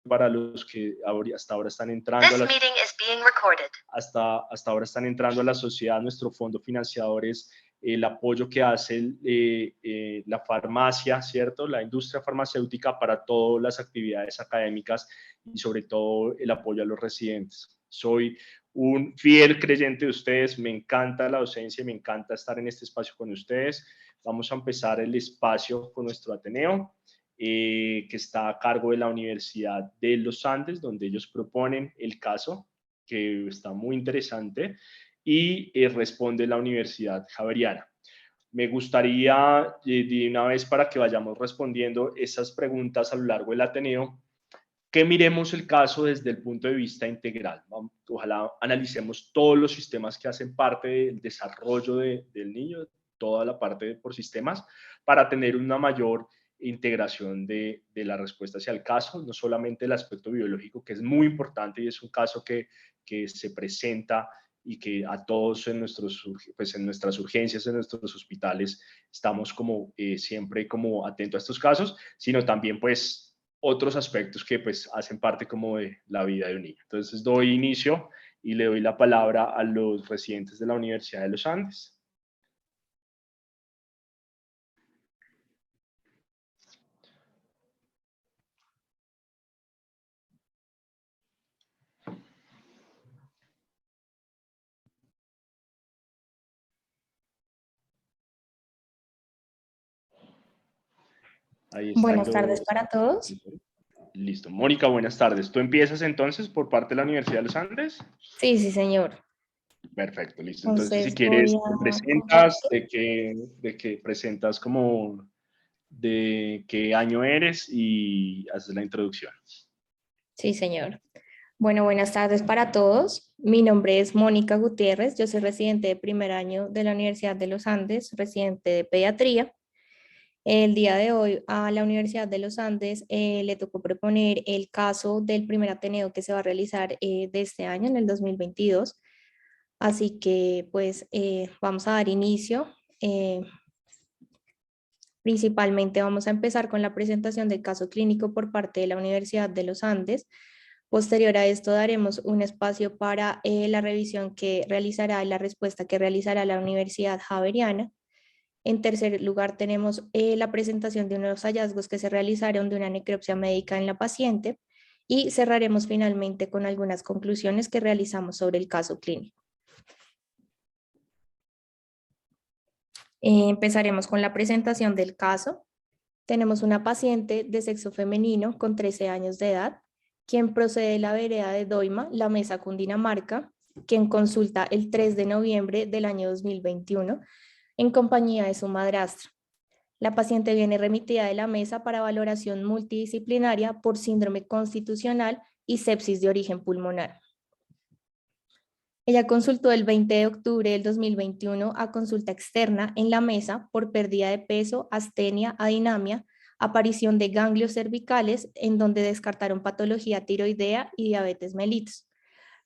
para los que hasta ahora están entrando hasta ahora están entrando a la sociedad. Nuestro fondo financiador es el apoyo que hace la farmacia, ¿cierto? La industria farmacéutica para todas las actividades académicas y sobre todo el apoyo a los residentes. Soy un fiel creyente de ustedes, me encanta la docencia, me encanta estar en este espacio con ustedes. Vamos a empezar el espacio con nuestro Ateneo, que está a cargo de la Universidad de los Andes, donde ellos proponen el caso, que está muy interesante, y responde la Universidad Javeriana. Me gustaría, de una vez para que vayamos respondiendo esas preguntas a lo largo del Ateneo, que miremos el caso desde el punto de vista integral. Ojalá analicemos todos los sistemas que hacen parte del desarrollo del niño, toda la parte por sistemas, para tener una mayor integración de la respuesta hacia el caso, no solamente el aspecto biológico, que es muy importante y es un caso que se presenta y que a todos en nuestras urgencias, en nuestros hospitales, estamos como siempre como atentos a estos casos, sino también pues otros aspectos que pues hacen parte como de la vida de un niño. Entonces doy inicio y le doy la palabra a los residentes de la Universidad de los Andes. Buenas tardes para todos. Listo. Mónica, buenas tardes. ¿Tú empiezas entonces por parte de la Universidad de los Andes? Sí, señor. Perfecto, listo. Entonces si quieres, te presentas, de qué presentas como de qué año eres y haces la introducción. Sí, señor. Bueno, buenas tardes para todos. Mi nombre es Mónica Gutiérrez. Yo soy residente de primer año de la Universidad de los Andes, residente de pediatría. El día de hoy a la Universidad de los Andes le tocó proponer el caso del primer Ateneo que se va a realizar de este año, en el 2022. Así que pues vamos a dar inicio. Principalmente vamos a empezar con la presentación del caso clínico por parte de la Universidad de los Andes. Posterior a esto daremos un espacio para la revisión que realizará, la respuesta que realizará la Universidad Javeriana. En tercer lugar, tenemos la presentación de unos hallazgos que se realizaron de una necropsia médica en la paciente y cerraremos finalmente con algunas conclusiones que realizamos sobre el caso clínico. Empezaremos con la presentación del caso. Tenemos una paciente de sexo femenino con 13 años de edad, quien procede de la vereda de Doima, La Mesa, Cundinamarca, quien consulta el 3 de noviembre del año 2021 en compañía de su madrastra. La paciente viene remitida de La Mesa para valoración multidisciplinaria por síndrome constitucional y sepsis de origen pulmonar. Ella consultó el 20 de octubre del 2021 a consulta externa en La Mesa por pérdida de peso, astenia, adinamia, aparición de ganglios cervicales en donde descartaron patología tiroidea y diabetes mellitus.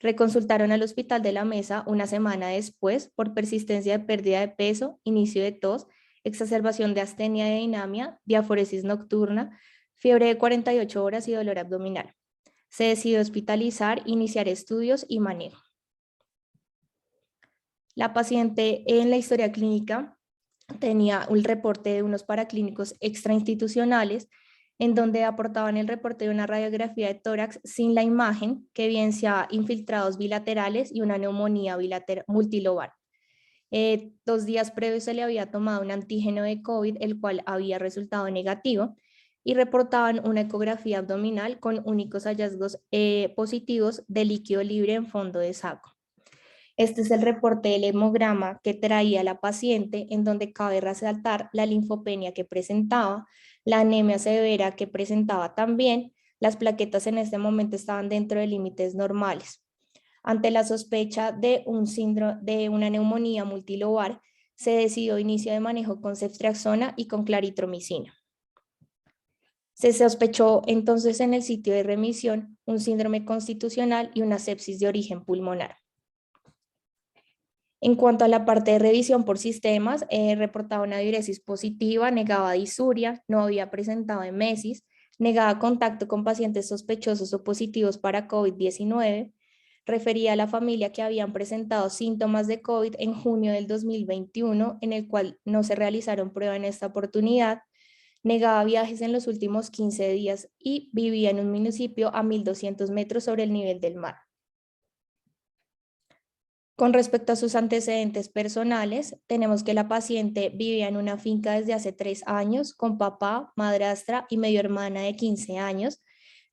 Reconsultaron al hospital de La Mesa una semana después por persistencia de pérdida de peso, inicio de tos, exacerbación de astenia y adinamia, diaforesis nocturna, fiebre de 48 horas y dolor abdominal. Se decidió hospitalizar, iniciar estudios y manejo. La paciente en la historia clínica tenía un reporte de unos paraclínicos extrainstitucionales en donde aportaban el reporte de una radiografía de tórax sin la imagen que evidenciaba infiltrados bilaterales y una neumonía multilobar. 2 días previos se le había tomado un antígeno de COVID, el cual había resultado negativo, y reportaban una ecografía abdominal con únicos hallazgos positivos de líquido libre en fondo de saco. Este es el reporte del hemograma que traía la paciente, en donde cabe resaltar la linfopenia que presentaba, la anemia severa que presentaba también. Las plaquetas en este momento estaban dentro de límites normales. Ante la sospecha de una neumonía multilobar, se decidió inicio de manejo con ceftriaxona y con claritromicina. Se sospechó entonces en el sitio de remisión un síndrome constitucional y una sepsis de origen pulmonar. En cuanto a la parte de revisión por sistemas, reportaba una diuresis positiva, negaba disuria, no había presentado emesis, negaba contacto con pacientes sospechosos o positivos para COVID-19, refería a la familia que habían presentado síntomas de COVID en junio del 2021, en el cual no se realizaron pruebas en esta oportunidad, negaba viajes en los últimos 15 días y vivía en un municipio a 1.200 metros sobre el nivel del mar. Con respecto a sus antecedentes personales, tenemos que la paciente vivía en una finca desde hace 3 años con papá, madrastra y medio hermana de 15 años.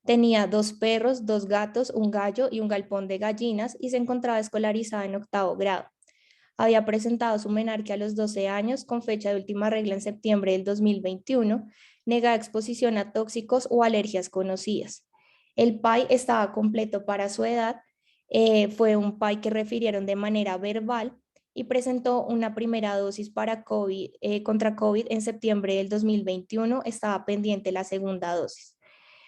Tenía 2 perros, 2 gatos, un gallo y un galpón de gallinas y se encontraba escolarizada en 8º grado. Había presentado su menarquia a los 12 años con fecha de última regla en septiembre del 2021, negada exposición a tóxicos o alergias conocidas. El PAI estaba completo para su edad, fue un PAI que refirieron de manera verbal y presentó una primera dosis para COVID, contra COVID en septiembre del 2021, estaba pendiente la segunda dosis.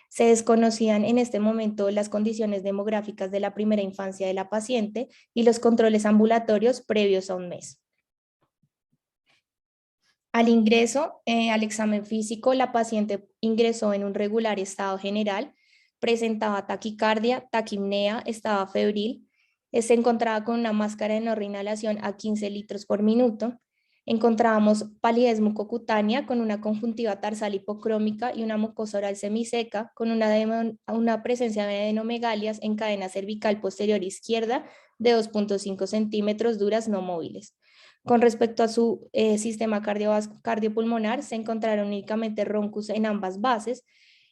Se desconocían en este momento las condiciones demográficas de la primera infancia de la paciente y los controles ambulatorios previos a un mes. Al ingreso al examen físico, la paciente ingresó en un regular estado general, presentaba taquicardia, taquipnea, estaba febril, se encontraba con una máscara de no reinhalación a 15 litros por minuto. Encontrábamos palidez mucocutánea con una conjuntiva tarsal hipocrómica y una mucosa oral semiseca con una presencia de adenomegalias en cadena cervical posterior izquierda de 2.5 centímetros duras no móviles. Con respecto a su sistema cardiopulmonar, se encontraron únicamente roncus en ambas bases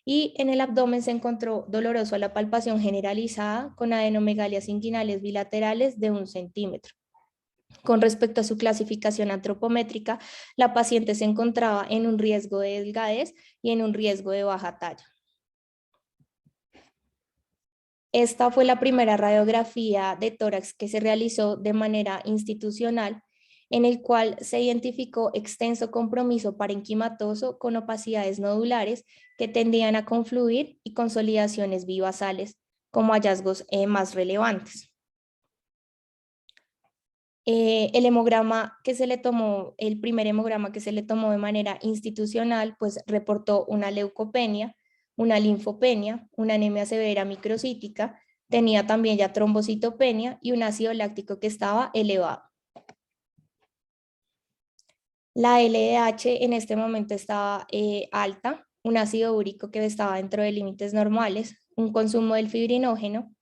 y en el abdomen se encontró doloroso a la palpación generalizada con adenomegalias inguinales bilaterales de 1 centímetro. Con respecto a su clasificación antropométrica, la paciente se encontraba en un riesgo de delgadez y en un riesgo de baja talla. Esta fue la primera radiografía de tórax que se realizó de manera institucional, en el cual se identificó extenso compromiso parenquimatoso con opacidades nodulares que tendían a confluir y consolidaciones bivasales como hallazgos más relevantes. El hemograma que se le tomó, el primer hemograma que se le tomó de manera institucional, pues reportó una leucopenia, una linfopenia, una anemia severa microcítica, tenía también ya trombocitopenia y un ácido láctico que estaba elevado. La LDH en este momento estaba alta, un ácido úrico que estaba dentro de límites normales, un consumo del fibrinógeno,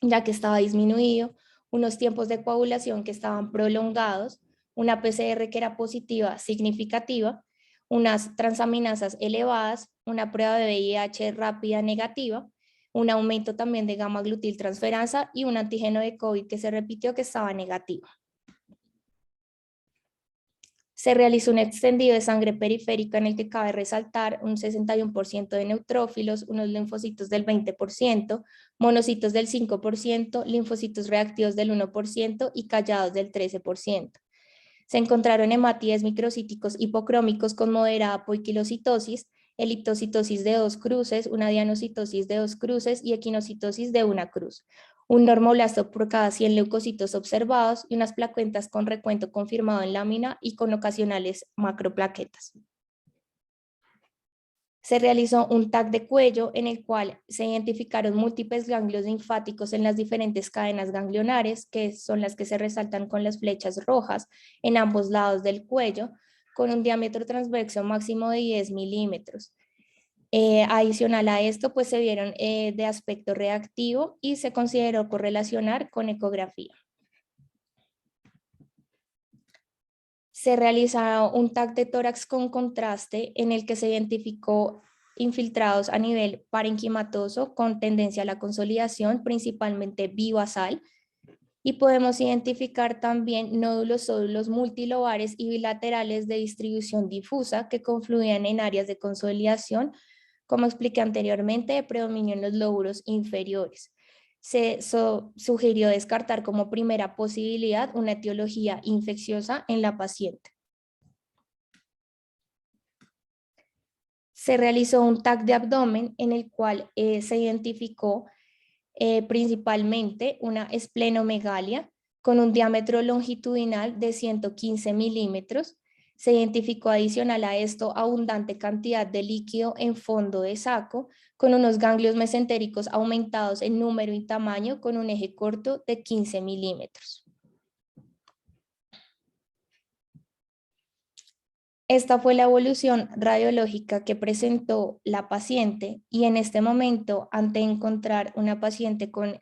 ya que estaba disminuido, unos tiempos de coagulación que estaban prolongados, una PCR que era positiva significativa, unas transaminasas elevadas, una prueba de VIH rápida negativa, un aumento también de gamma glutiltransferasa y un antígeno de COVID que se repitió que estaba negativo. Se realizó un extendido de sangre periférica en el que cabe resaltar un 61% de neutrófilos, unos linfocitos del 20%, monocitos del 5%, linfocitos reactivos del 1% y callados del 13%. Se encontraron hematíes microcíticos hipocrómicos con moderada apoiquilocitosis, eliptocitosis de 2 cruces, una dianocitosis de 2 cruces y equinocitosis de 1 cruz. Un normoblasto por cada 100 leucocitos observados y unas plaquetas con recuento confirmado en lámina y con ocasionales macroplaquetas. Se realizó un TAC de cuello en el cual se identificaron múltiples ganglios linfáticos en las diferentes cadenas ganglionares, que son las que se resaltan con las flechas rojas en ambos lados del cuello, con un diámetro transverso máximo de 10 milímetros. Adicional a esto, pues se vieron de aspecto reactivo y se consideró correlacionar con ecografía. Se realizó un TAC de tórax con contraste en el que se identificó infiltrados a nivel parenquimatoso con tendencia a la consolidación, principalmente bivasal, y podemos identificar también nódulos sódulos multilobares y bilaterales de distribución difusa que confluían en áreas de consolidación, como expliqué anteriormente, de predominio en los lóbulos inferiores. Se sugirió descartar como primera posibilidad una etiología infecciosa en la paciente. Se realizó un TAC de abdomen en el cual se identificó principalmente una esplenomegalia con un diámetro longitudinal de 115 milímetros. Se identificó adicional a esto abundante cantidad de líquido en fondo de saco, con unos ganglios mesentéricos aumentados en número y tamaño con un eje corto de 15 milímetros. Esta fue la evolución radiológica que presentó la paciente y en este momento, ante encontrar una paciente con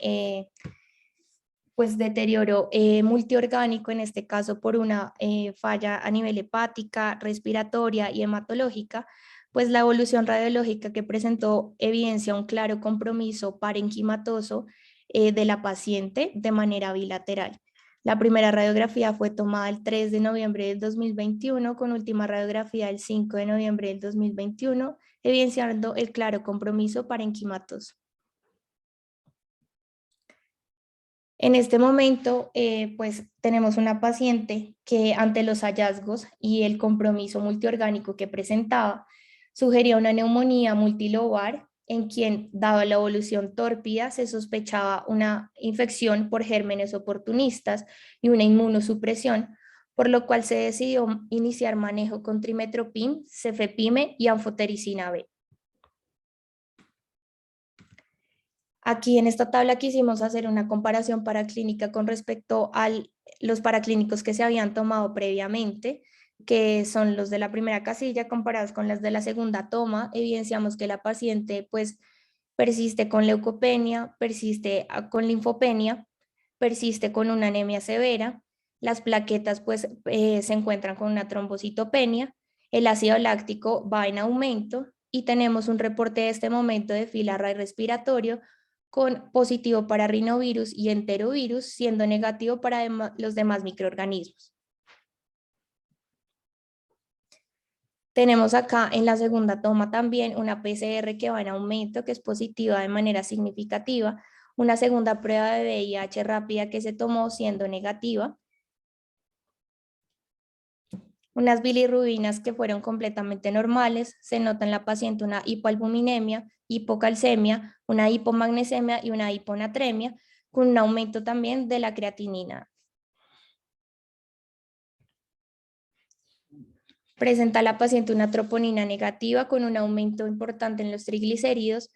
pues deterioro multiorgánico, en este caso por una falla a nivel hepática, respiratoria y hematológica, pues la evolución radiológica que presentó evidencia un claro compromiso parenquimatoso de la paciente de manera bilateral. La primera radiografía fue tomada el 3 de noviembre del 2021, con última radiografía el 5 de noviembre del 2021, evidenciando el claro compromiso parenquimatoso. En este momento, pues tenemos una paciente que ante los hallazgos y el compromiso multiorgánico que presentaba, sugería una neumonía multilobar en quien, dado la evolución tórpida, se sospechaba una infección por gérmenes oportunistas y una inmunosupresión, por lo cual se decidió iniciar manejo con trimetoprim, cefepime y anfotericina B. Aquí en esta tabla quisimos hacer una comparación paraclínica con respecto a los paraclínicos que se habían tomado previamente, que son los de la primera casilla comparados con las de la segunda toma. Evidenciamos que la paciente pues persiste con leucopenia, persiste con linfopenia, persiste con una anemia severa, las plaquetas pues se encuentran con una trombocitopenia, el ácido láctico va en aumento y tenemos un reporte de este momento de fila respiratorio con positivo para rinovirus y enterovirus, siendo negativo para los demás microorganismos. Tenemos acá en la segunda toma también una PCR que va en aumento, que es positiva de manera significativa, una segunda prueba de VIH rápida que se tomó siendo negativa, unas bilirrubinas que fueron completamente normales, se nota en la paciente una hipoalbuminemia, hipocalcemia, una hipomagnesemia y una hiponatremia, con un aumento también de la creatinina. Presenta a la paciente una troponina negativa con un aumento importante en los triglicéridos,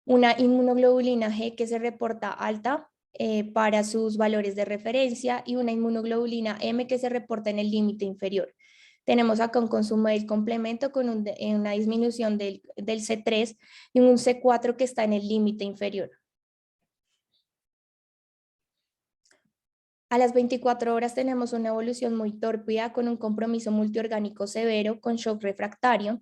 una inmunoglobulina G que se reporta alta para sus valores de referencia y una inmunoglobulina M que se reporta en el límite inferior. Tenemos acá un consumo del complemento con una disminución del C3 y un C4 que está en el límite inferior. A las 24 horas tenemos una evolución muy tórpida con un compromiso multiorgánico severo con shock refractario.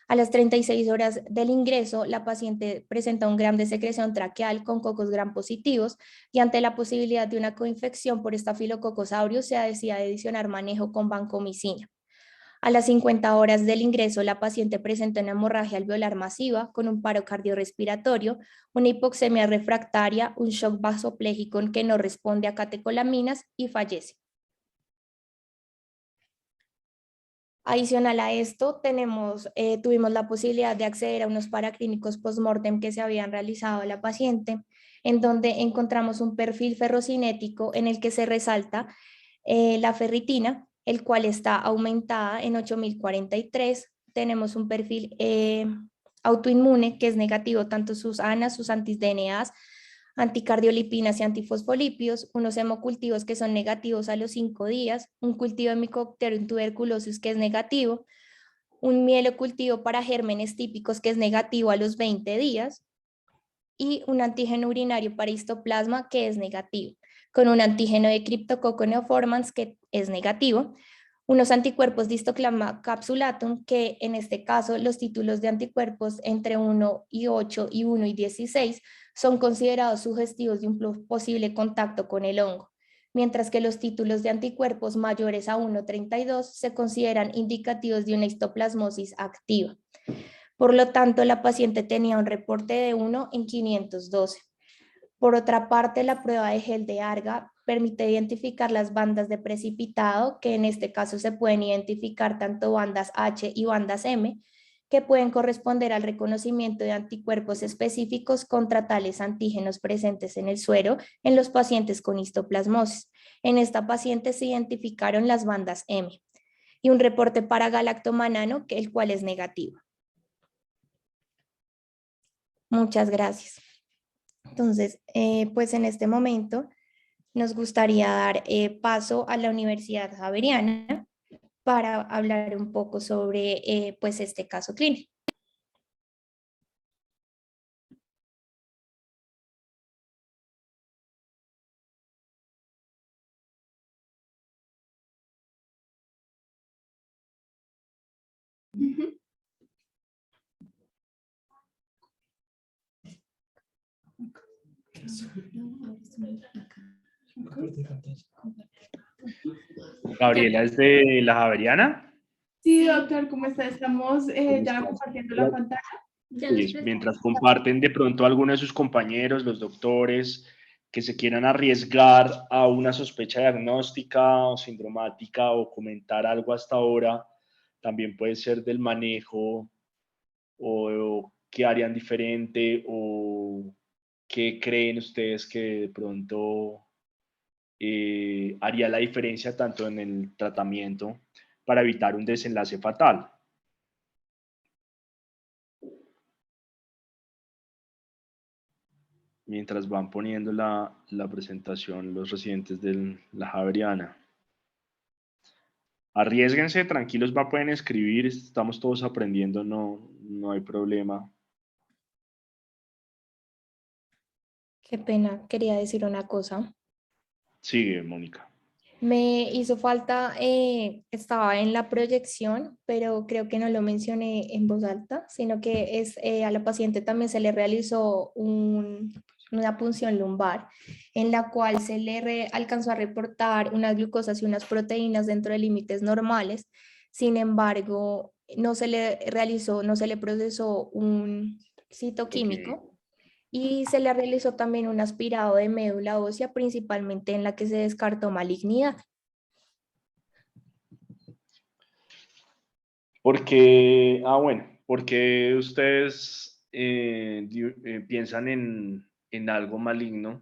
A las 36 horas del ingreso, la paciente presenta un gram de secreción traqueal con cocos gram positivos y ante la posibilidad de una coinfección por Staphylococcus aureus se decide adicionar manejo con vancomicina. A las 50 horas del ingreso, la paciente presenta una hemorragia alveolar masiva con un paro cardiorrespiratorio, una hipoxemia refractaria, un shock vasopléjico que no responde a catecolaminas y fallece. Adicional a esto, tuvimos la posibilidad de acceder a unos paraclínicos postmortem que se habían realizado a la paciente, en donde encontramos un perfil ferrocinético en el que se resalta la ferritina, el cual está aumentada en 8043. Tenemos un perfil autoinmune que es negativo, tanto sus ANAs, sus anti-DNAs, anticardiolipinas y antifosfolípidos, unos hemocultivos que son negativos a los 5 días, un cultivo de Mycobacterium tuberculosis que es negativo, un mielocultivo para gérmenes típicos que es negativo a los 20 días y un antígeno urinario para histoplasma que es negativo, con un antígeno de Cryptococcus neoformans que es negativo, unos anticuerpos de Histoclama capsulatum, que en este caso los títulos de anticuerpos entre 1 y 8 y 1 y 16 son considerados sugestivos de un posible contacto con el hongo, mientras que los títulos de anticuerpos mayores a 1,32 se consideran indicativos de una histoplasmosis activa. Por lo tanto, la paciente tenía un reporte de 1 en 512. Por otra parte, la prueba de gel de Arga permite identificar las bandas de precipitado, que en este caso se pueden identificar tanto bandas H y bandas M, que pueden corresponder al reconocimiento de anticuerpos específicos contra tales antígenos presentes en el suero en los pacientes con histoplasmosis. En esta paciente se identificaron las bandas M. y un reporte para galactomanano, el cual es negativo. Muchas gracias. Entonces, pues en este momento nos gustaría dar paso a la Universidad Javeriana para hablar un poco sobre pues este caso clínico. Gabriela es de la Javeriana. Sí, doctor, ¿cómo está? Estamos ¿Cómo ya estás? compartiendo la pantalla. Sí, mientras comparten de pronto algunos de sus compañeros, los doctores, que se quieran arriesgar a una sospecha diagnóstica o sindromática o comentar algo hasta ahora, también puede ser del manejo o qué harían diferente o qué creen ustedes que de pronto haría la diferencia tanto en el tratamiento para evitar un desenlace fatal. Mientras van poniendo la presentación los residentes de la Javeriana. Arriésguense, tranquilos, pueden escribir, estamos todos aprendiendo, no hay problema. Qué pena, quería decir una cosa. Sigue, Mónica. Me hizo falta, estaba en la proyección, pero creo que no lo mencioné en voz alta, sino que a la paciente también se le realizó una punción lumbar, en la cual se le alcanzó a reportar unas glucosas y unas proteínas dentro de límites normales. Sin embargo, no se le realizó, no se le procesó un citoquímico. Okay. Y se le realizó también un aspirado de médula ósea, principalmente en la que se descartó malignidad. Porque ustedes piensan en algo maligno,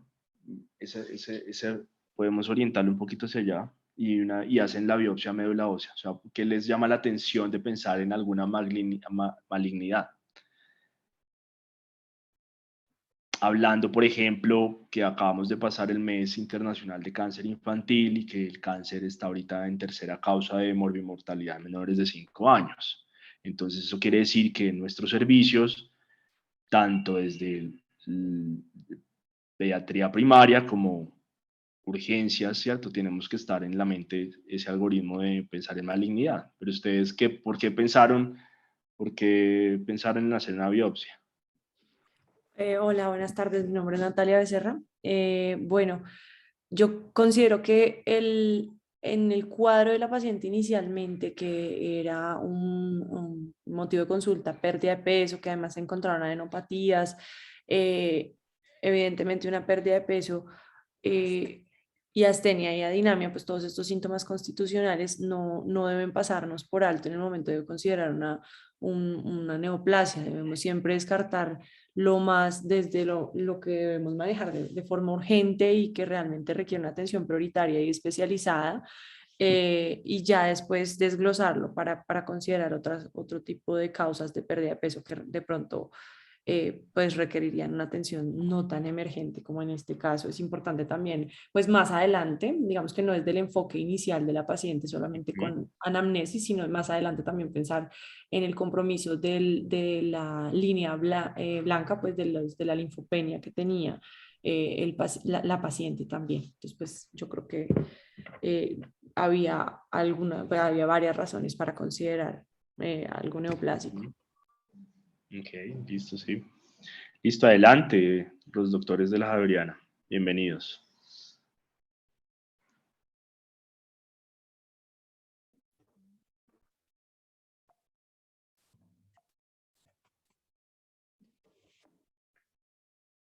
podemos orientarlo un poquito hacia allá y hacen la biopsia médula ósea. O sea, ¿qué les llama la atención de pensar en alguna malignidad? Hablando, por ejemplo, que acabamos de pasar el mes internacional de cáncer infantil y que el cáncer está ahorita en tercera causa de morbimortalidad en menores de 5 años. Entonces, eso quiere decir que nuestros servicios, tanto desde pediatría primaria como urgencias, ¿cierto? Tenemos que estar en la mente ese algoritmo de pensar en malignidad. Pero ustedes, ¿por qué pensaron en hacer una biopsia? Hola, buenas tardes. Mi nombre es Natalia Becerra. Bueno, yo considero que en el cuadro de la paciente inicialmente, que era un motivo de consulta, pérdida de peso, que además se encontraron adenopatías, evidentemente una pérdida de peso y astenia y adinamia, pues todos estos síntomas constitucionales no deben pasarnos por alto en el momento de considerar una neoplasia. Debemos siempre descartar lo más desde lo que debemos manejar de forma urgente y que realmente requiere una atención prioritaria y especializada, y ya después desglosarlo para considerar otro tipo de causas de pérdida de peso que de pronto pues requerirían una atención no tan emergente como en este caso. Es importante también, pues más adelante, digamos que no es del enfoque inicial de la paciente solamente con anamnesis, sino más adelante también pensar en el compromiso de la línea blanca, pues de la linfopenia que tenía la paciente también. Entonces, pues yo creo que había varias razones para considerar algo neoplásico. Ok, listo, sí. Listo, adelante, los doctores de la Javeriana. Bienvenidos.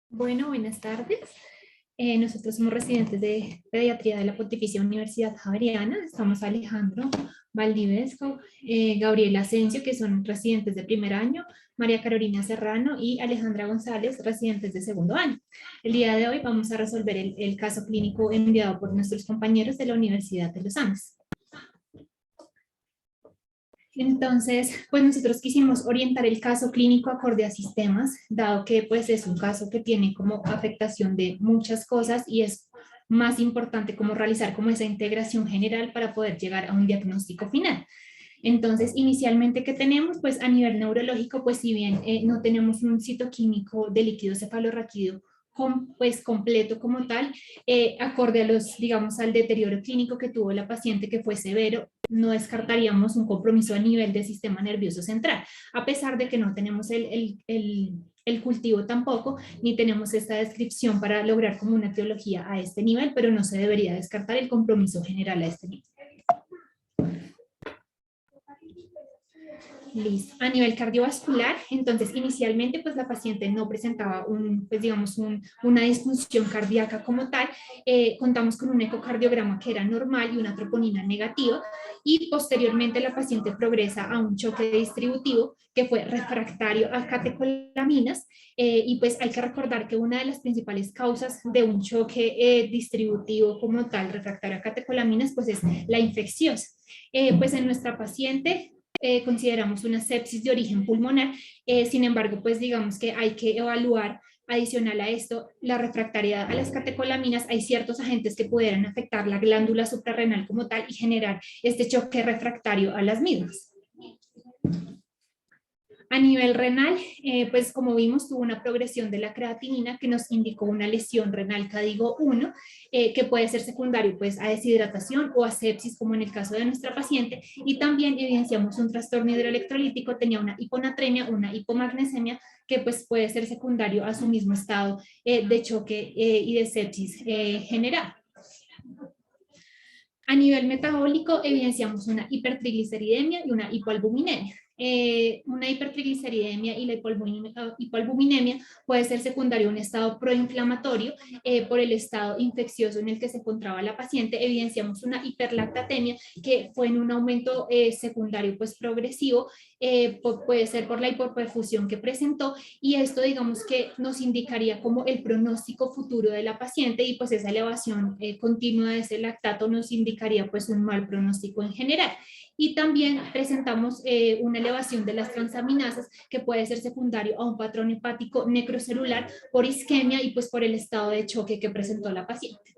Bueno, buenas tardes. Nosotros somos residentes de pediatría de la Pontificia Universidad Javeriana. Estamos Alejandro Valdivesco, Gabriela Asensio, que son residentes de primer año, María Carolina Serrano y Alejandra González, residentes de segundo año. El día de hoy vamos a resolver el caso clínico enviado por nuestros compañeros de la Universidad de los Andes. Entonces, pues nosotros quisimos orientar el caso clínico acorde a sistemas, dado que pues es un caso que tiene como afectación de muchas cosas y es más importante como realizar como esa integración general para poder llegar a un diagnóstico final. Entonces, inicialmente, ¿qué tenemos? Pues a nivel neurológico, pues si bien no tenemos un citoquímico de líquido cefalorraquídeo pues completo como tal, acorde a los, digamos, al deterioro clínico que tuvo la paciente, que fue severo, no descartaríamos un compromiso a nivel del sistema nervioso central, a pesar de que no tenemos el cultivo tampoco, ni tenemos esta descripción para lograr como una etiología a este nivel, pero no se debería descartar el compromiso general a este nivel. Listo. A nivel cardiovascular, entonces inicialmente pues la paciente no presentaba pues digamos una disfunción cardíaca como tal, contamos con un ecocardiograma que era normal y una troponina negativa, y posteriormente la paciente progresa a un choque distributivo que fue refractario a catecolaminas, y pues hay que recordar que una de las principales causas de un choque distributivo como tal, refractario a catecolaminas, pues es la infecciosa. Pues en nuestra paciente consideramos una sepsis de origen pulmonar, sin embargo, pues digamos que hay que evaluar adicional a esto la refractariedad a las catecolaminas. Hay ciertos agentes que pudieran afectar la glándula suprarrenal como tal y generar este choque refractario a las mismas. A nivel renal, pues como vimos, tuvo una progresión de la creatinina que nos indicó una lesión renal CADIGO 1, que puede ser secundario pues, a deshidratación o a sepsis, como en el caso de nuestra paciente, y también evidenciamos un trastorno hidroelectrolítico, tenía una hiponatremia, una hipomagnesemia, que pues, puede ser secundario a su mismo estado de choque y de sepsis general. A nivel metabólico, evidenciamos una hipertrigliceridemia y una hipoalbuminemia. Una hipertrigliceridemia y la hipoalbuminemia puede ser secundario a un estado proinflamatorio por el estado infeccioso en el que se encontraba la paciente. Evidenciamos una hiperlactatemia que fue en un aumento secundario pues progresivo, puede ser por la hipoperfusión que presentó, y esto digamos que nos indicaría como el pronóstico futuro de la paciente, y pues esa elevación continua de ese lactato nos indicaría pues un mal pronóstico en general. Y también presentamos una elevación de las transaminasas que puede ser secundario a un patrón hepático necrocelular por isquemia y pues por el estado de choque que presentó la paciente.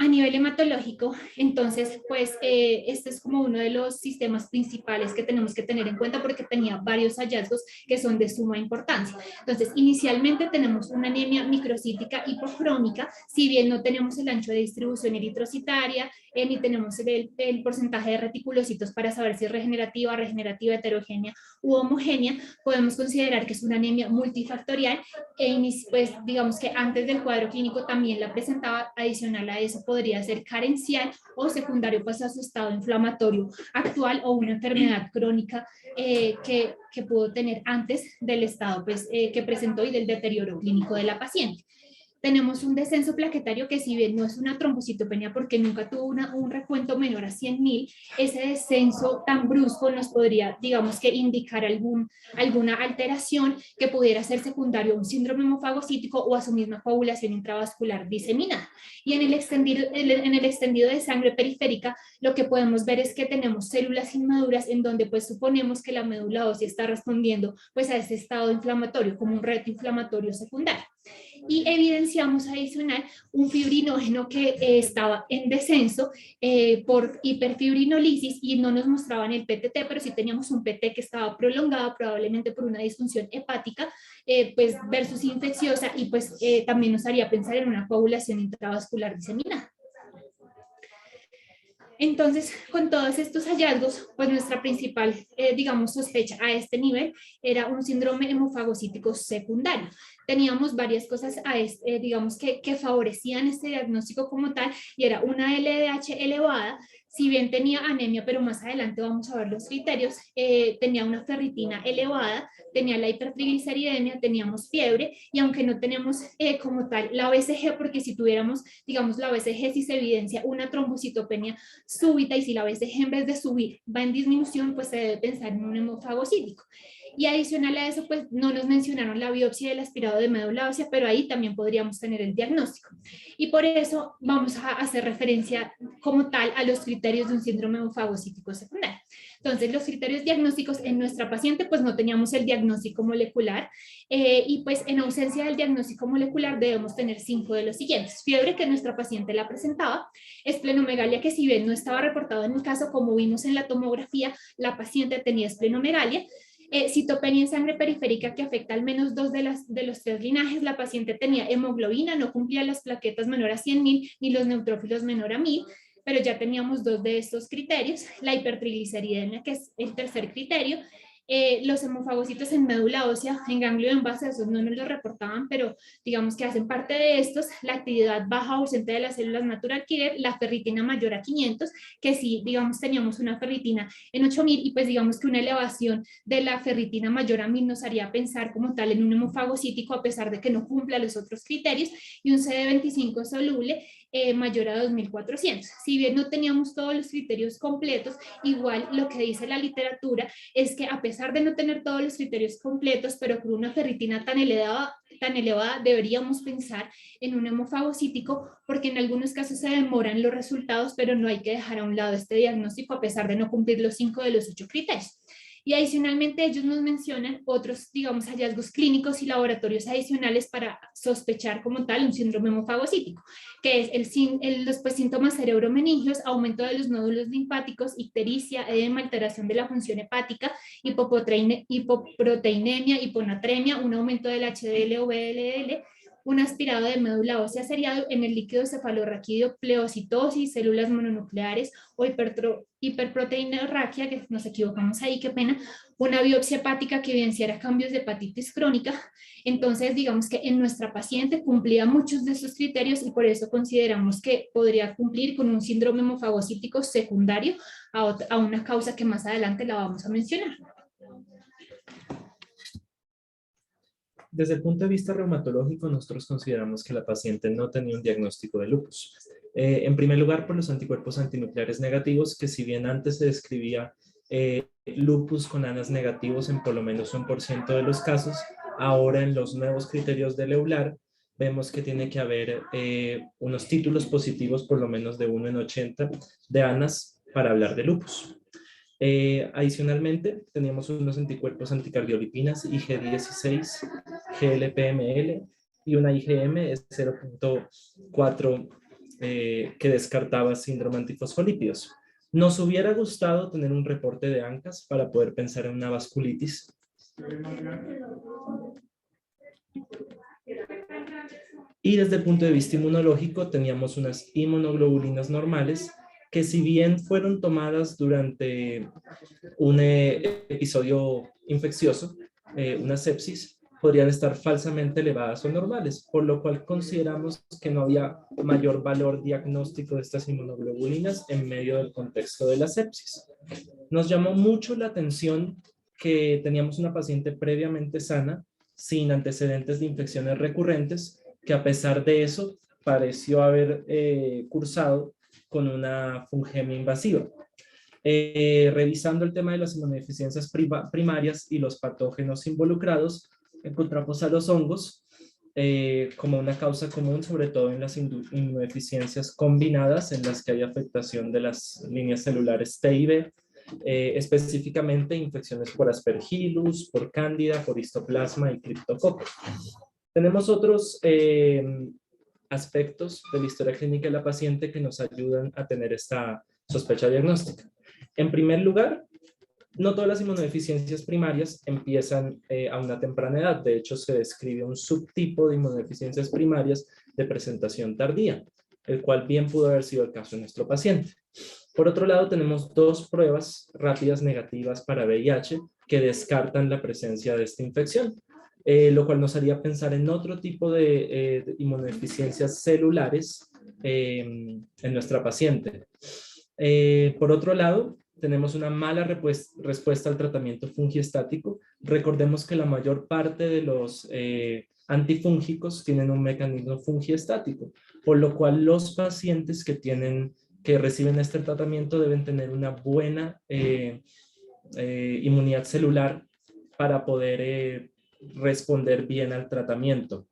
A nivel hematológico, entonces, pues este es como uno de los sistemas principales que tenemos que tener en cuenta porque tenía varios hallazgos que son de suma importancia. Entonces, inicialmente tenemos una anemia microcítica hipocrómica, si bien no tenemos el ancho de distribución eritrocitaria, ni tenemos el porcentaje de reticulocitos para saber si es regenerativa, heterogénea u homogénea, podemos considerar que es una anemia multifactorial, pues digamos que antes del cuadro clínico también la presentaba. Adicional a eso podría ser carencial o secundario pues a su estado inflamatorio actual o una enfermedad crónica que pudo tener antes del estado pues, que presentó y del deterioro clínico de la paciente. Tenemos un descenso plaquetario que si bien no es una trombocitopenia porque nunca tuvo un recuento menor a 100.000, ese descenso tan brusco nos podría, digamos que indicar alguna alteración que pudiera ser secundario a un síndrome hemofagocítico o a su misma coagulación intravascular diseminada. Y en el extendido de sangre periférica, lo que podemos ver es que tenemos células inmaduras en donde pues suponemos que la médula ósea está respondiendo pues a este estado inflamatorio como un reto inflamatorio secundario. Y evidenciamos adicional un fibrinógeno que estaba en descenso por hiperfibrinolisis y no nos mostraban el PTT, pero sí teníamos un PT que estaba prolongado, probablemente por una disfunción hepática, pues versus infecciosa, y pues también nos haría pensar en una coagulación intravascular diseminada. Entonces, con todos estos hallazgos, pues nuestra principal, digamos, sospecha a este nivel era un síndrome hemofagocítico secundario. Teníamos varias cosas, digamos, que favorecían este diagnóstico como tal, y era una LDH elevada, si bien tenía anemia, pero más adelante vamos a ver los criterios, tenía una ferritina elevada, tenía la hipertrigliceridemia, teníamos fiebre, y aunque no tenemos como tal la BCG, porque si tuviéramos, digamos, la BCG, si se evidencia una trombocitopenia súbita, y si la BCG en vez de subir va en disminución, pues se debe pensar en un hemofagocítico. Y adicional a eso, pues no nos mencionaron la biopsia del aspirado de médula ósea, pero ahí también podríamos tener el diagnóstico. Y por eso vamos a hacer referencia como tal a los criterios de un síndrome hemofagocítico secundario. Entonces, los criterios diagnósticos en nuestra paciente, pues no teníamos el diagnóstico molecular y pues en ausencia del diagnóstico molecular debemos tener 5 de los siguientes. Fiebre, que nuestra paciente la presentaba, esplenomegalia, que si bien no estaba reportado en el caso, como vimos en la tomografía, la paciente tenía esplenomegalia. Citopenia en sangre periférica que afecta al menos 2 de los 3 linajes. La paciente tenía hemoglobina, no cumplía las plaquetas menor a 100.000 ni los neutrófilos menor a 1.000, pero ya teníamos 2 de estos criterios. La hipertrigliceridemia, que es el tercer criterio. Los hemofagocitos en médula ósea, en ganglio en base, esos no nos lo reportaban, pero digamos que hacen parte de estos. La actividad baja o ausente de las células natural killer, la ferritina mayor a 500, que sí, digamos, teníamos una ferritina en 8.000 y pues digamos que una elevación de la ferritina mayor a 1.000 nos haría pensar como tal en un hemofagocítico a pesar de que no cumpla los otros criterios, y un CD25 soluble mayor a 2.400. Si bien no teníamos todos los criterios completos, igual lo que dice la literatura es que a pesar de no tener todos los criterios completos, pero con una ferritina tan elevada, deberíamos pensar en un hemofagocítico, porque en algunos casos se demoran los resultados, pero no hay que dejar a un lado este diagnóstico a pesar de no cumplir los 5 de los 8 criterios. Y adicionalmente ellos nos mencionan otros, digamos, hallazgos clínicos y laboratorios adicionales para sospechar como tal un síndrome hemofagocítico, que es los pues, síntomas cerebromeningios, aumento de los nódulos linfáticos, ictericia, edema, alteración de la función hepática, hipoproteinemia, hiponatremia, un aumento del HDL o VLL, un aspirado de médula ósea seriado en el líquido cefalorraquídeo, pleocitosis, células mononucleares o hiperproteinorraquia, que nos equivocamos ahí, qué pena, una biopsia hepática que evidenciara cambios de hepatitis crónica. Entonces, digamos que en nuestra paciente cumplía muchos de esos criterios y por eso consideramos que podría cumplir con un síndrome hemofagocítico secundario a una causa que más adelante la vamos a mencionar. Desde el punto de vista reumatológico, nosotros consideramos que la paciente no tenía un diagnóstico de lupus. En primer lugar, por los anticuerpos antinucleares negativos, que si bien antes se describía lupus con ANAS negativos en por lo menos 1% de los casos, ahora en los nuevos criterios del EULAR vemos que tiene que haber unos títulos positivos por lo menos de 1 en 80 de ANAS para hablar de lupus. Adicionalmente, teníamos unos anticuerpos anticardiolipinas IG16, GLPML y una IgM 0.4 que descartaba síndrome antifosfolípidos. Nos hubiera gustado tener un reporte de ANCAS para poder pensar en una vasculitis. Y desde el punto de vista inmunológico teníamos unas inmunoglobulinas normales que si bien fueron tomadas durante un episodio infeccioso, una sepsis, podrían estar falsamente elevadas o normales, por lo cual consideramos que no había mayor valor diagnóstico de estas inmunoglobulinas en medio del contexto de la sepsis. Nos llamó mucho la atención que teníamos una paciente previamente sana, sin antecedentes de infecciones recurrentes, que a pesar de eso pareció haber cursado con una fungemia invasiva. Revisando el tema de las inmunodeficiencias primarias y los patógenos involucrados, encontramos a los hongos como una causa común, sobre todo en las inmunodeficiencias combinadas, en las que hay afectación de las líneas celulares T y B, específicamente infecciones por Aspergillus, por Cándida, por Histoplasma y Cryptococcus. Tenemos otros aspectos de la historia clínica de la paciente que nos ayudan a tener esta sospecha diagnóstica. En primer lugar, no todas las inmunodeficiencias primarias empiezan a una temprana edad. De hecho, se describe un subtipo de inmunodeficiencias primarias de presentación tardía, el cual bien pudo haber sido el caso de nuestro paciente. Por otro lado, tenemos 2 pruebas rápidas negativas para VIH que descartan la presencia de esta infección, lo cual nos haría pensar en otro tipo de inmunodeficiencias celulares en nuestra paciente. Por otro lado, tenemos una mala respuesta al tratamiento fungiestático. Recordemos que la mayor parte de los antifúngicos tienen un mecanismo fungiestático, por lo cual los pacientes que reciben este tratamiento deben tener una buena inmunidad celular para poder responder bien al tratamiento.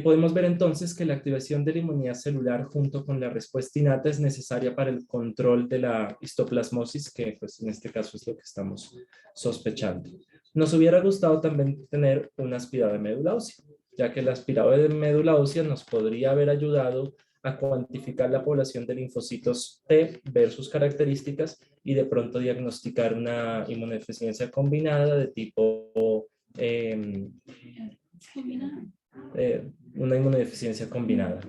Podemos ver entonces que la activación de la inmunidad celular junto con la respuesta innata es necesaria para el control de la histoplasmosis, que pues en este caso es lo que estamos sospechando. Nos hubiera gustado también tener un aspirado de médula ósea, ya que el aspirado de médula ósea nos podría haber ayudado a cuantificar la población de linfocitos T, ver sus características y de pronto diagnosticar una inmunodeficiencia combinada de tipo una inmunodeficiencia combinada.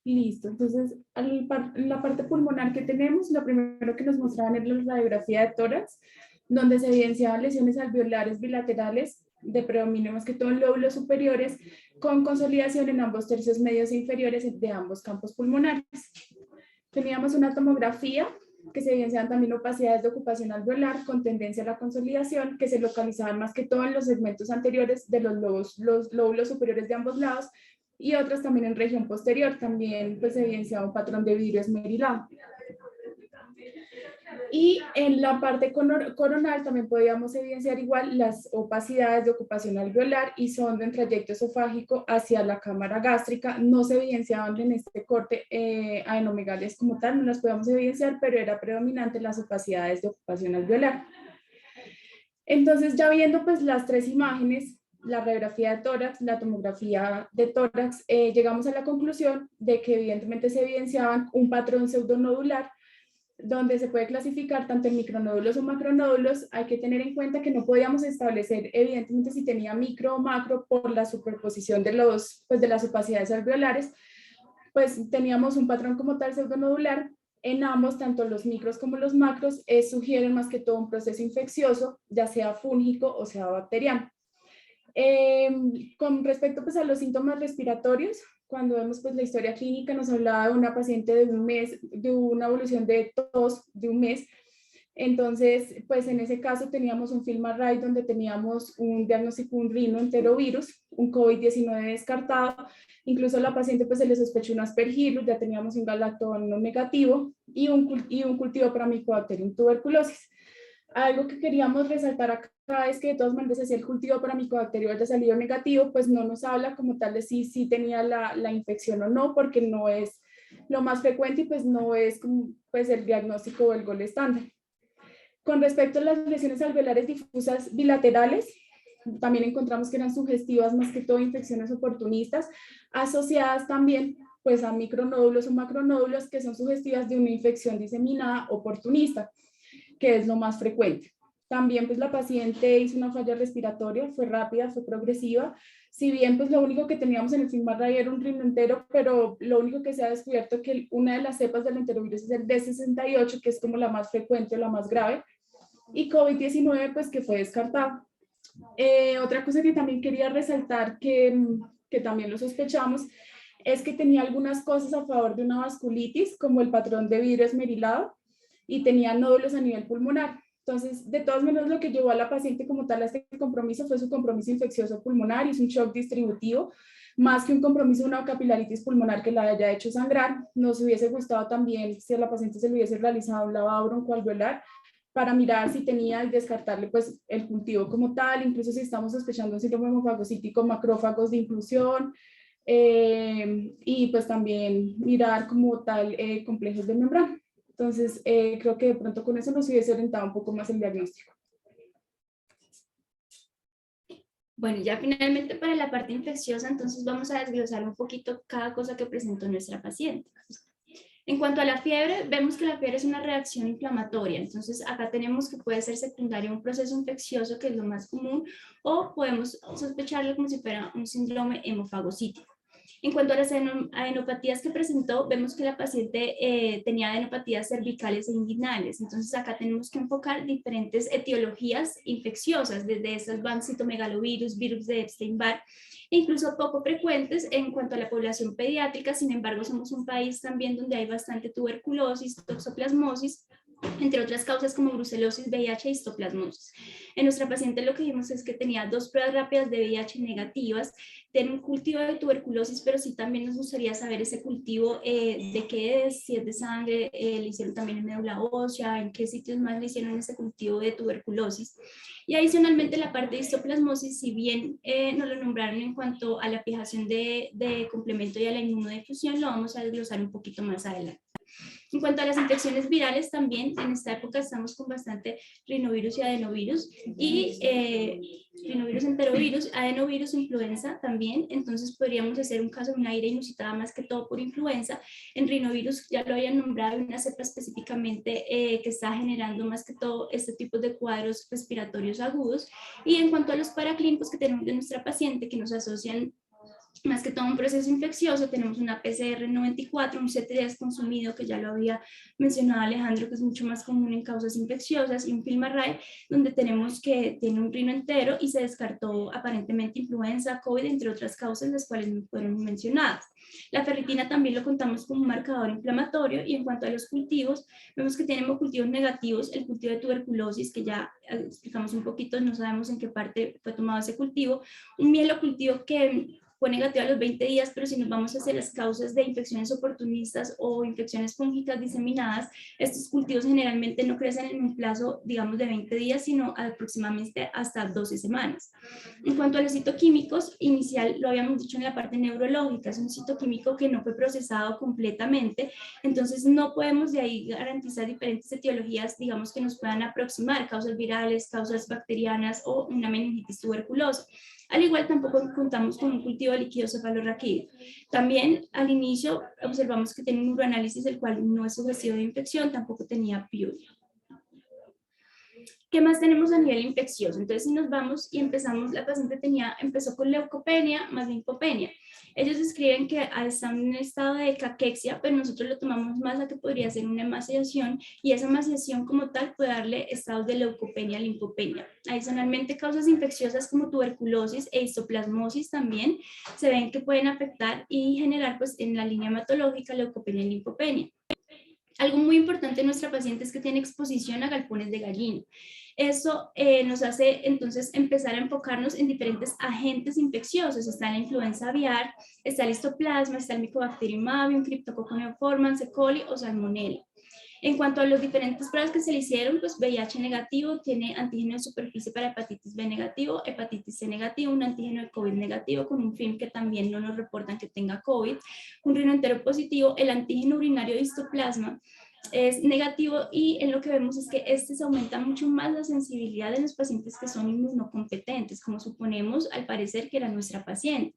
Listo, entonces en la parte pulmonar que tenemos, lo primero que nos mostraban es la radiografía de tórax, donde se evidenciaban lesiones alveolares bilaterales de predominio más que todo en lóbulos superiores, con consolidación en ambos tercios medios e inferiores de ambos campos pulmonares. Teníamos una tomografía que se evidenciaban también opacidades de ocupación alveolar con tendencia a la consolidación, que se localizaban más que todo en los segmentos anteriores de los lóbulos superiores de ambos lados, y otras también en región posterior. También pues, se evidenciaba un patrón de vidrio esmerilado. Y en la parte coronal también podíamos evidenciar igual las opacidades de ocupación alveolar y sonda en trayecto esofágico hacia la cámara gástrica. No se evidenciaban en este corte adenomegalias como tal, no las podíamos evidenciar, pero era predominante las opacidades de ocupación alveolar. Entonces, ya viendo pues las tres imágenes, la radiografía de tórax, la tomografía de tórax, llegamos a la conclusión de que evidentemente se evidenciaban un patrón pseudonodular, donde se puede clasificar tanto en micronódulos o macronódulos. Hay que tener en cuenta que no podíamos establecer evidentemente si tenía micro o macro por la superposición de las opacidades alveolares. Pues teníamos un patrón como tal pseudonodular. En ambos, tanto los micros como los macros, sugieren más que todo un proceso infeccioso, ya sea fúngico o sea bacteriano. Con respecto pues, a los síntomas respiratorios, cuando vemos pues, la historia clínica, nos hablaba de una paciente de un mes, de una evolución de tos de un mes. Entonces, pues en ese caso teníamos un FilmArray donde teníamos un diagnóstico, un rinoenterovirus, un COVID-19 descartado. Incluso a la paciente pues, se le sospechó un aspergillus, ya teníamos un galactobacillus negativo y un cultivo para Mycobacterium tuberculosis. Algo que queríamos resaltar acá es que de todas maneras, si el cultivo para Mycobacterium haya salido negativo, pues no nos habla como tal de si tenía la infección o no, porque no es lo más frecuente y pues no es pues, el diagnóstico o el gol estándar. Con respecto a las lesiones alveolares difusas bilaterales, también encontramos que eran sugestivas más que todo infecciones oportunistas, asociadas también pues, a micronódulos o macronódulos que son sugestivas de una infección diseminada oportunista, que es lo más frecuente. También pues la paciente hizo una falla respiratoria, fue rápida, fue progresiva. Si bien pues lo único que teníamos en el FilmArray era un rino entero, pero lo único que se ha descubierto que una de las cepas del enterovirus es el D68, que es como la más frecuente o la más grave, y COVID-19 pues que fue descartado. Otra cosa que también quería resaltar que también lo sospechamos es que tenía algunas cosas a favor de una vasculitis, como el patrón de vidrio esmerilado, y tenía nódulos a nivel pulmonar. Entonces, de todas maneras, lo que llevó a la paciente como tal a este compromiso fue su compromiso infeccioso pulmonar y es un shock distributivo, más que un compromiso de una capilaritis pulmonar que la haya hecho sangrar. Nos hubiese gustado también si a la paciente se le hubiese realizado un lavado broncoalveolar para mirar si tenía y descartarle pues, el cultivo como tal, incluso si estamos sospechando un síndrome hemofagocítico, macrófagos de inclusión, y pues también mirar como tal complejos de membrana. Entonces, creo que de pronto con eso nos hubiese orientado un poco más el diagnóstico. Bueno, ya finalmente para la parte infecciosa, entonces vamos a desglosar un poquito cada cosa que presentó nuestra paciente. En cuanto a la fiebre, vemos que la fiebre es una reacción inflamatoria, entonces acá tenemos que puede ser secundario a un proceso infeccioso, que es lo más común, o podemos sospecharlo como si fuera un síndrome hemofagocítico. En cuanto a las adenopatías que presentó, vemos que la paciente tenía adenopatías cervicales e inguinales. Entonces acá tenemos que enfocar diferentes etiologías infecciosas. Desde estas van citomegalovirus, virus de Epstein-Barr, e incluso poco frecuentes en cuanto a la población pediátrica. Sin embargo, somos un país también donde hay bastante tuberculosis, toxoplasmosis, entre otras causas como brucelosis, VIH y histoplasmosis. En nuestra paciente lo que vimos es que tenía 2 pruebas rápidas de VIH negativas, tiene un cultivo de tuberculosis, pero sí también nos gustaría saber ese cultivo de qué es, si es de sangre, le hicieron también en médula ósea, en qué sitios más le hicieron ese cultivo de tuberculosis. Y adicionalmente la parte de histoplasmosis, si bien nos lo nombraron en cuanto a la fijación de complemento y a la inmunodifusión, lo vamos a desglosar un poquito más adelante. En cuanto a las infecciones virales, también en esta época estamos con bastante rinovirus y adenovirus, y rinovirus, enterovirus, adenovirus, influenza también. Entonces podríamos hacer un caso de una ira inusitada más que todo por influenza. En rinovirus ya lo habían nombrado, una cepa específicamente que está generando más que todo este tipo de cuadros respiratorios agudos. Y en cuanto a los paraclínicos que tenemos de nuestra paciente, que nos asocian más que todo un proceso infeccioso, tenemos una PCR-94, un CT10 consumido, que ya lo había mencionado Alejandro, que es mucho más común en causas infecciosas, y un FilmArray, donde tenemos que tiene un rino entero y se descartó aparentemente influenza, COVID, entre otras causas, las cuales no fueron mencionadas. La ferritina también lo contamos como un marcador inflamatorio, y en cuanto a los cultivos, vemos que tenemos cultivos negativos, el cultivo de tuberculosis, que ya explicamos un poquito, no sabemos en qué parte fue tomado ese cultivo, un mielocultivo que fue negativo a los 20 días, pero si nos vamos hacia las causas de infecciones oportunistas o infecciones fúngicas diseminadas, estos cultivos generalmente no crecen en un plazo, digamos, de 20 días, sino aproximadamente hasta 12 semanas. En cuanto a los citoquímicos, inicial lo habíamos dicho en la parte neurológica, es un citoquímico que no fue procesado completamente, entonces no podemos de ahí garantizar diferentes etiologías, digamos, que nos puedan aproximar, causas virales, causas bacterianas o una meningitis tuberculosa. Al igual, tampoco contamos con un cultivo de líquido cefalorraquídeo. También al inicio observamos que tiene un uroanálisis, el cual no es sugestivo de infección, tampoco tenía piuria. ¿Qué más tenemos a nivel infeccioso? Entonces, si nos vamos y empezamos, la paciente empezó con leucopenia más linfopenia. Ellos describen que está en un estado de caquexia, pero nosotros lo tomamos más a que podría ser una emaciación, y esa emaciación como tal puede darle estados de leucopenia, linfopenia. Adicionalmente, causas infecciosas como tuberculosis e histoplasmosis también se ven que pueden afectar y generar, pues, en la línea hematológica, leucopenia y linfopenia. Algo muy importante en nuestra paciente es que tiene exposición a galpones de gallina. Eso nos hace entonces empezar a enfocarnos en diferentes agentes infecciosos. Está la influenza aviar, está el histoplasma, está el Mycobacterium avium, Cryptococcus neoformans, E. coli o Salmonella. En cuanto a los diferentes pruebas que se le hicieron, pues VIH negativo, tiene antígeno de superficie para hepatitis B negativo, hepatitis C negativo, un antígeno de COVID negativo con un film que también no nos reportan que tenga COVID, un rino entero positivo, el antígeno urinario de histoplasma es negativo, y en lo que vemos es que se aumenta mucho más la sensibilidad de los pacientes que son inmunocompetentes, como suponemos al parecer que era nuestra paciente.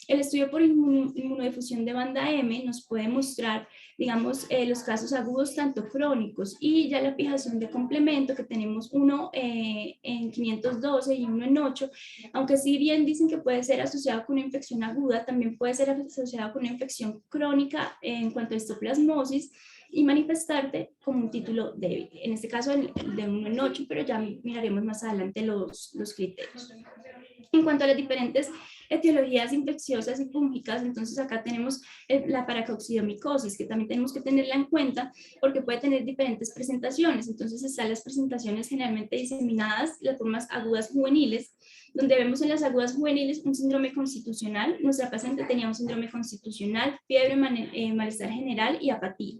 El estudio por inmunodifusión de banda M nos puede mostrar, digamos, los casos agudos tanto crónicos, y ya la fijación de complemento, que tenemos uno en 512 y uno en 8, aunque si bien dicen que puede ser asociado con una infección aguda, también puede ser asociado con una infección crónica en cuanto a histoplasmosis y manifestarte como un título débil. En este caso el de 1 en 8, pero ya miraremos más adelante los criterios. En cuanto a las diferentes etiologías infecciosas y fúngicas, entonces acá tenemos la paracoccidomicosis, que también tenemos que tenerla en cuenta porque puede tener diferentes presentaciones. Entonces están las presentaciones generalmente diseminadas, las formas agudas juveniles, donde vemos en las agudas juveniles un síndrome constitucional. Nuestra paciente tenía un síndrome constitucional, fiebre, malestar general y apatía.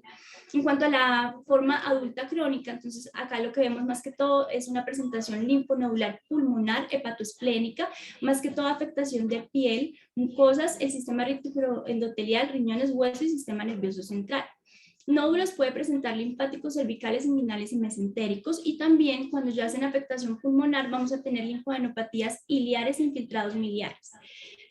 En cuanto a la forma adulta crónica, entonces acá lo que vemos más que todo es una presentación linfonodular pulmonar hepatoesplénica, más que todo afectación de piel, mucosas, el sistema reticuloendotelial, riñones, huesos y sistema nervioso central. Nódulos puede presentar linfáticos cervicales, inguinales y mesentéricos, y también cuando ya hacen afectación pulmonar vamos a tener linfadenopatías iliares e infiltrados miliares.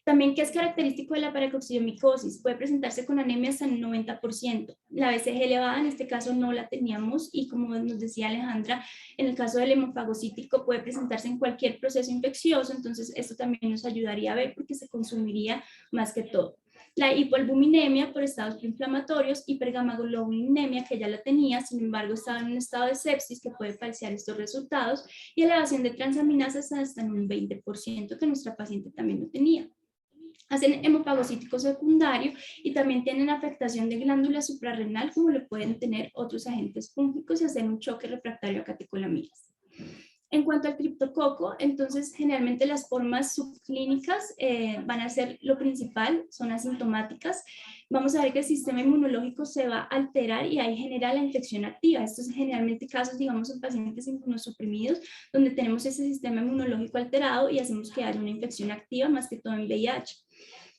También, ¿qué es característico de la paracoccidomicosis? Puede presentarse con anemia hasta el 90%. La BCG elevada en este caso no la teníamos, y como nos decía Alejandra, en el caso del hemofagocítico puede presentarse en cualquier proceso infeccioso, entonces esto también nos ayudaría a ver porque se consumiría más que todo. La hipoalbuminemia por estados inflamatorios, hipergamaglobulinemia que ya la tenía, sin embargo estaba en un estado de sepsis que puede falsear estos resultados, y elevación de transaminasas hasta en un 20% que nuestra paciente también lo tenía. hacen hemofagocítico secundario y también tienen afectación de glándula suprarrenal, como lo pueden tener otros agentes fúngicos y hacer un choque refractario a catecolaminas. En cuanto al criptococo, entonces generalmente las formas subclínicas van a ser lo principal, son asintomáticas. Vamos a ver que el sistema inmunológico se va a alterar y ahí genera la infección activa. Estos son generalmente casos, digamos, en pacientes inmunosuprimidos, donde tenemos ese sistema inmunológico alterado y hacemos que haya una infección activa, más que todo en VIH.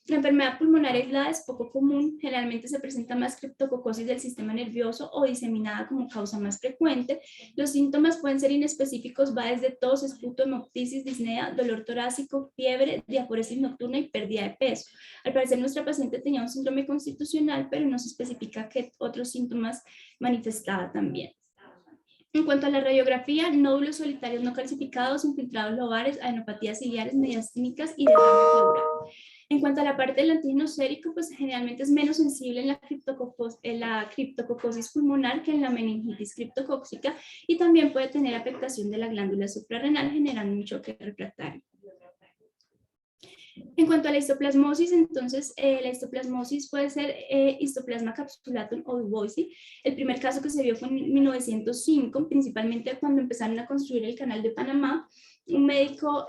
La enfermedad pulmonar aislada es poco común, generalmente se presenta más criptococosis del sistema nervioso o diseminada como causa más frecuente. Los síntomas pueden ser inespecíficos, va desde tos, esputo, hemoptisis, disnea, dolor torácico, fiebre, diaforesis nocturna y pérdida de peso. Al parecer nuestra paciente tenía un síndrome constitucional, pero no se especifica qué otros síntomas manifestaba también. En cuanto a la radiografía, nódulos solitarios no calcificados, infiltrados lobares, adenopatías ciliares, mediastínicas y derrame pleural. En cuanto a la parte del antígeno sérico, pues generalmente es menos sensible en la criptococosis pulmonar que en la meningitis criptocóxica y también puede tener afectación de la glándula suprarrenal generando un choque refractario. En cuanto a la histoplasmosis, entonces la histoplasmosis puede ser histoplasma capsulatum o duboisi. El primer caso que se vio fue en 1905, principalmente cuando empezaron a construir el canal de Panamá. Un médico,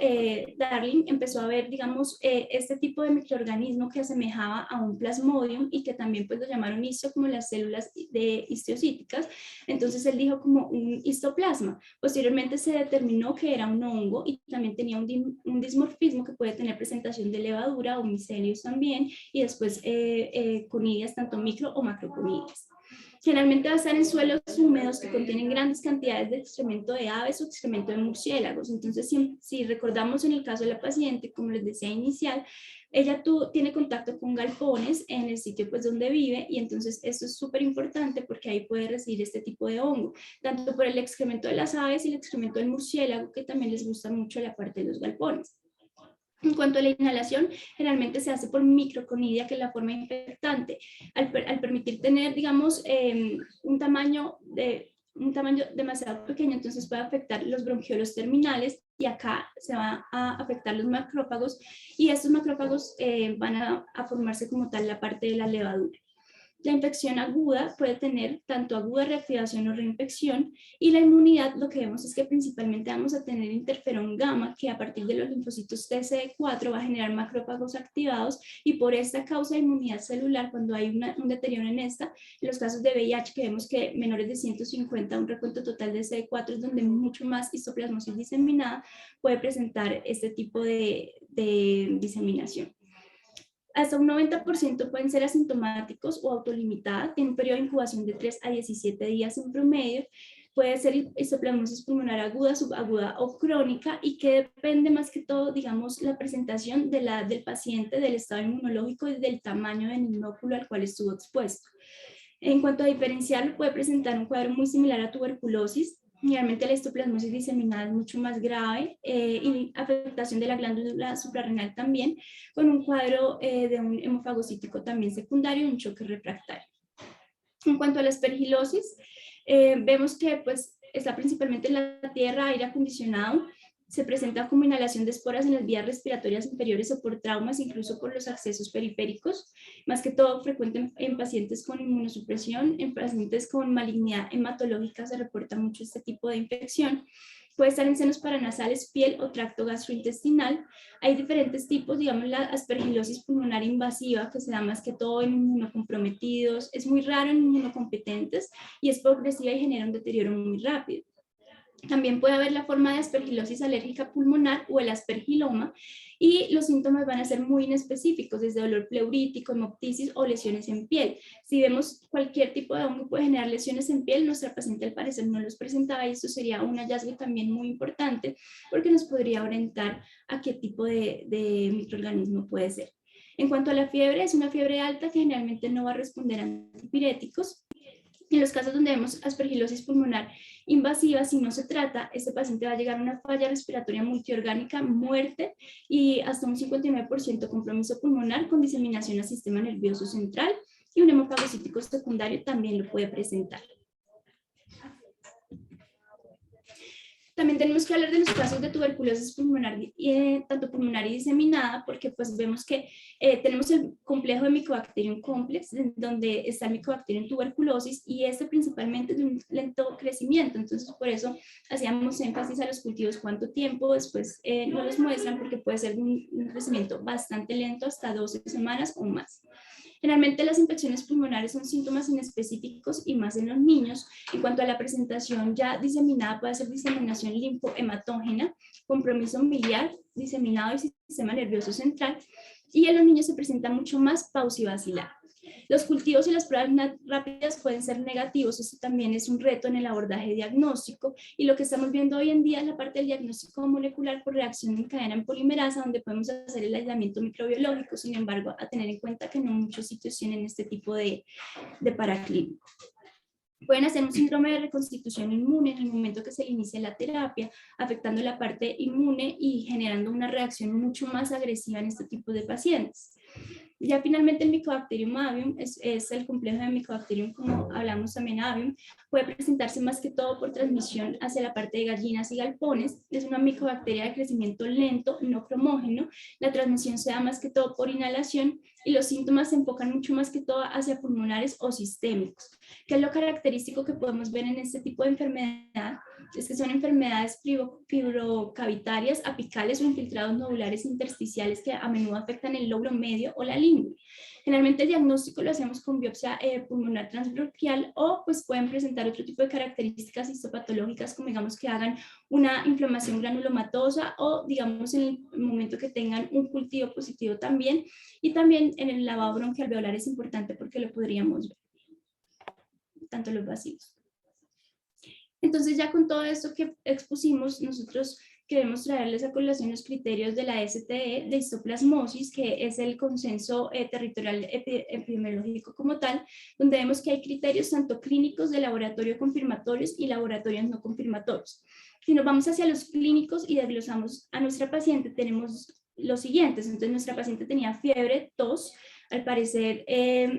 Darling, empezó a ver, digamos, este tipo de microorganismo que asemejaba a un plasmodium y que también pues lo llamaron histo, como las células histocíticas. Entonces él dijo como un histoplasma. Posteriormente se determinó que era un hongo y también tenía un dismorfismo que puede tener presentación de levadura o micelios también, y después conidias, tanto micro o macroconidias. Generalmente va a estar en suelos húmedos que contienen grandes cantidades de excremento de aves o excremento de murciélagos. Entonces, si recordamos en el caso de la paciente, como les decía inicial, ella tiene contacto con galpones en el sitio pues donde vive, y entonces esto es súper importante porque ahí puede residir este tipo de hongo, tanto por el excremento de las aves y el excremento del murciélago, que también les gusta mucho la parte de los galpones. En cuanto a la inhalación, generalmente se hace por microconidia, que es la forma infectante. Al permitir tener, digamos, un tamaño demasiado pequeño, entonces puede afectar los bronquiolos terminales, y acá se va a afectar los macrófagos, y estos macrófagos van a formarse como tal la parte de la levadura. La infección aguda puede tener tanto aguda reactivación o reinfección, y la inmunidad, lo que vemos es que principalmente vamos a tener interferón gamma, que a partir de los linfocitos TCD4 va a generar macrófagos activados, y por esta causa de inmunidad celular, cuando hay un deterioro en en los casos de VIH, que vemos que menores de 150, un recuento total de CD4 es donde mucho más histoplasmosis diseminada puede presentar este tipo de diseminación. Hasta un 90% pueden ser asintomáticos o autolimitadas, tienen un periodo de incubación de 3 a 17 días en promedio, puede ser histoplasmosis pulmonar aguda, subaguda o crónica, y que depende más que todo, digamos, la presentación de del paciente, del estado inmunológico y del tamaño del inóculo al cual estuvo expuesto. En cuanto a diferenciarlo, puede presentar un cuadro muy similar a tuberculosis. Generalmente la histoplasmosis diseminada es mucho más grave, y afectación de la glándula suprarrenal también, con un cuadro de un hemofagocítico también secundario y un choque refractario. En cuanto a la aspergilosis, vemos que pues, está principalmente en la tierra, aire acondicionado. Se presenta como inhalación de esporas en las vías respiratorias inferiores o por traumas, incluso por los accesos periféricos, más que todo frecuente en pacientes con inmunosupresión. En pacientes con malignidad hematológica se reporta mucho este tipo de infección. Puede estar en senos paranasales, piel o tracto gastrointestinal. Hay diferentes tipos, digamos la aspergilosis pulmonar invasiva, que se da más que todo en inmunocomprometidos, es muy raro en inmunocompetentes y es progresiva y genera un deterioro muy rápido. También puede haber la forma de aspergilosis alérgica pulmonar o el aspergiloma, y los síntomas van a ser muy inespecíficos, desde dolor pleurítico, hemoptisis o lesiones en piel. Si vemos cualquier tipo de hongo puede generar lesiones en piel, nuestra paciente al parecer no los presentaba, y esto sería un hallazgo también muy importante porque nos podría orientar a qué tipo de microorganismo puede ser. En cuanto a la fiebre, es una fiebre alta que generalmente no va a responder a antipiréticos. En los casos donde vemos aspergilosis pulmonar invasiva, si no se trata, este paciente va a llegar a una falla respiratoria multiorgánica, muerte y hasta un 59% compromiso pulmonar con diseminación al sistema nervioso central, y un hemofagocítico secundario también lo puede presentar. También tenemos que hablar de los casos de tuberculosis pulmonar, tanto pulmonar y diseminada, porque pues vemos que tenemos el complejo de Mycobacterium complex, donde está el Mycobacterium tuberculosis, y este principalmente de un lento crecimiento. Entonces por eso hacíamos énfasis a los cultivos cuánto tiempo, después no los muestran porque puede ser un crecimiento bastante lento, hasta 12 semanas o más. Generalmente las infecciones pulmonares son síntomas inespecíficos y más en los niños. En cuanto a la presentación ya diseminada, puede ser diseminación linfohematógena, compromiso miliar, diseminado y sistema nervioso central, y en los niños se presenta mucho más paucivacilar. Los cultivos y las pruebas rápidas pueden ser negativos, esto también es un reto en el abordaje diagnóstico, y lo que estamos viendo hoy en día es la parte del diagnóstico molecular por reacción en cadena en polimerasa, donde podemos hacer el aislamiento microbiológico. Sin embargo, a tener en cuenta que no muchos sitios tienen este tipo de paraclínico. Pueden hacer un síndrome de reconstitución inmune en el momento que se inicia la terapia, afectando la parte inmune y generando una reacción mucho más agresiva en este tipo de pacientes. Ya finalmente el Mycobacterium avium es el complejo de Mycobacterium, como hablamos también avium, puede presentarse más que todo por transmisión hacia la parte de gallinas y galpones. Es una micobacteria de crecimiento lento, no cromógeno. La transmisión se da más que todo por inhalación y los síntomas se enfocan mucho más que todo hacia pulmonares o sistémicos. ¿Qué es lo característico que podemos ver en este tipo de enfermedad? Es que son enfermedades fibrocavitarias, apicales o infiltrados nodulares intersticiales que a menudo afectan el lóbulo medio o la lengua. Generalmente el diagnóstico lo hacemos con biopsia pulmonar transbronquial, o pues pueden presentar otro tipo de características histopatológicas, como digamos que hagan una inflamación granulomatosa, o digamos en el momento que tengan un cultivo positivo también. Y también en el lavado bronquialveolar es importante porque lo podríamos ver, tanto los vacilos. Entonces ya con todo esto que expusimos, nosotros queremos traerles a colación los criterios de la STE de histoplasmosis, que es el consenso territorial epidemiológico como tal, donde vemos que hay criterios tanto clínicos de laboratorio confirmatorios y laboratorios no confirmatorios. Si nos vamos hacia los clínicos y desglosamos a nuestra paciente, tenemos los siguientes. Entonces nuestra paciente tenía fiebre, tos, al parecer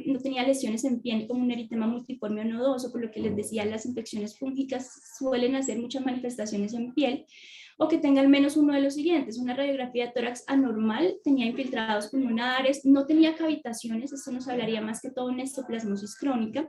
no tenía lesiones en piel como un eritema multiforme o nodoso, por lo que les decía, las infecciones fúngicas suelen hacer muchas manifestaciones en piel, o que tenga al menos uno de los siguientes: una radiografía de tórax anormal, tenía infiltrados pulmonares, no tenía cavitaciones, esto nos hablaría más que todo en histoplasmosis crónica.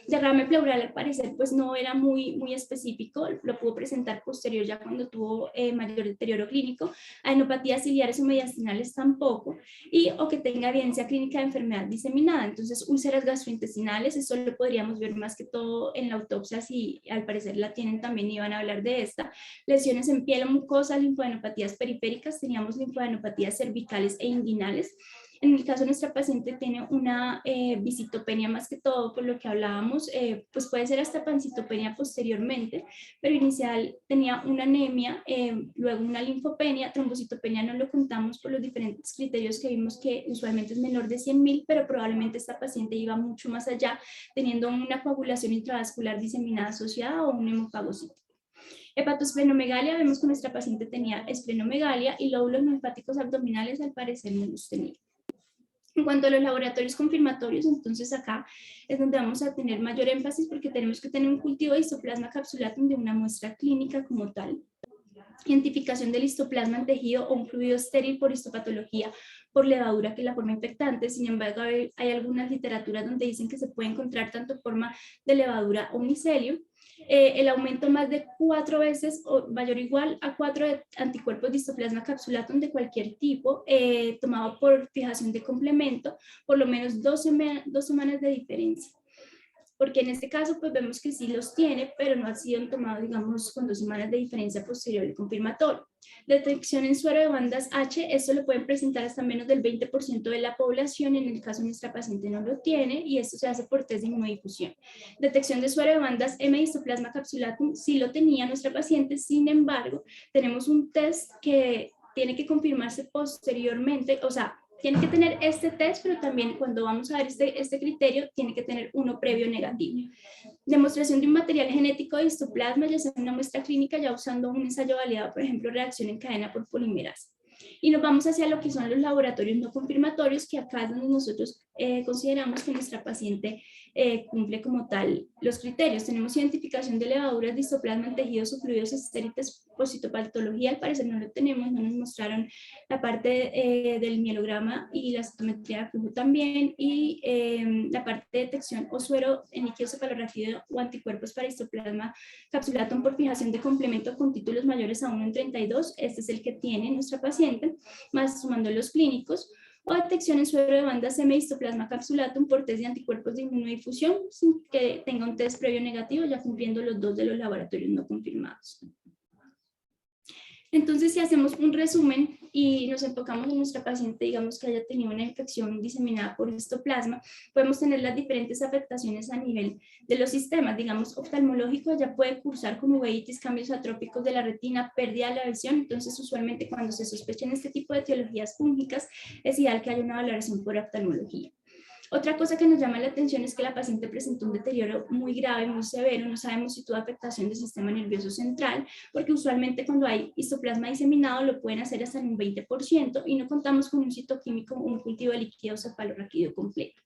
Derrame pleural al parecer pues no era muy específico, lo pudo presentar posterior ya cuando tuvo mayor deterioro clínico. Adenopatías ciliares o mediastinales tampoco, y o que tenga evidencia clínica de enfermedad diseminada. Entonces úlceras gastrointestinales, eso lo podríamos ver más que todo en la autopsia, si al parecer la tienen también iban a hablar de esta. Lesiones en piel, mucosa, linfadenopatías periféricas, teníamos linfadenopatías cervicales e inguinales. En el caso de nuestra paciente tiene una visitopenia más que todo, por lo que hablábamos, pues puede ser hasta pancitopenia posteriormente, pero inicial tenía una anemia, luego una linfopenia, trombocitopenia no lo contamos por los diferentes criterios que vimos que usualmente es menor de 100.000, pero probablemente esta paciente iba mucho más allá, teniendo una coagulación intravascular diseminada asociada o un hemofagocito. Hepatosplenomegalia, vemos que nuestra paciente tenía esplenomegalia y lóbulos linfáticos abdominales al parecer no los tenía. En cuanto a los laboratorios confirmatorios, entonces acá es donde vamos a tener mayor énfasis, porque tenemos que tener un cultivo de histoplasma capsulatum de una muestra clínica como tal. Identificación del histoplasma en tejido o un fluido estéril por histopatología por levadura, que es la forma infectante. Sin embargo, hay algunas literaturas donde dicen que se puede encontrar tanto forma de levadura o micelio. El aumento más de 4 veces o mayor o igual a 4 de anticuerpos de histoplasma capsulatum de cualquier tipo, tomado por fijación de complemento, por lo menos 2 semanas de diferencia. Porque en este caso pues vemos que sí los tiene, pero no ha sido tomado, digamos, con 2 semanas de diferencia posterior al confirmatorio. Detección en suero de bandas H, esto lo pueden presentar hasta menos del 20% de la población, en el caso de nuestra paciente no lo tiene, y esto se hace por test de inmunodifusión. Detección de suero de bandas M histoplasma capsulatum, sí lo tenía nuestra paciente, sin embargo, tenemos un test que tiene que confirmarse posteriormente, o sea, tiene que tener este test, pero también cuando vamos a ver este criterio, tiene que tener uno previo negativo. Demostración de un material genético de histoplasma, ya sea una muestra clínica, ya usando un ensayo validado, por ejemplo, reacción en cadena por polimerasa. Y nos vamos hacia lo que son los laboratorios no confirmatorios, que acá es donde nosotros consideramos que nuestra paciente cumple como tal los criterios. Tenemos identificación de levaduras de histoplasma en tejidos o fluidos estériles por citopatología al parecer no lo tenemos, no nos mostraron la parte del mielograma y la cytometría de flujo también, y la parte de detección o suero en líquido cefalorraquídeo o anticuerpos para histoplasma capsulatum por fijación de complemento con títulos mayores a 1 en 32, este es el que tiene nuestra paciente, más sumando los clínicos, o detección en suero de banda histoplasma capsulatum por test de anticuerpos de inmunodifusión sin que tenga un test previo negativo, ya cumpliendo los 2 de los laboratorios no confirmados. Entonces, si hacemos un resumen y nos enfocamos en nuestra paciente, digamos que haya tenido una infección diseminada por histoplasma, podemos tener las diferentes afectaciones a nivel de los sistemas, digamos, oftalmológico, ya puede cursar con uveitis, cambios atrópicos de la retina, pérdida de la visión. Entonces, usualmente cuando se sospechen este tipo de etiologías fúngicas, es ideal que haya una valoración por oftalmología. Otra cosa que nos llama la atención es que la paciente presentó un deterioro muy grave, muy severo. No sabemos si tuvo afectación del sistema nervioso central, porque usualmente cuando hay histoplasma diseminado lo pueden hacer hasta en un 20% y no contamos con un citoquímico o un cultivo de líquido cefalorraquídeo completo.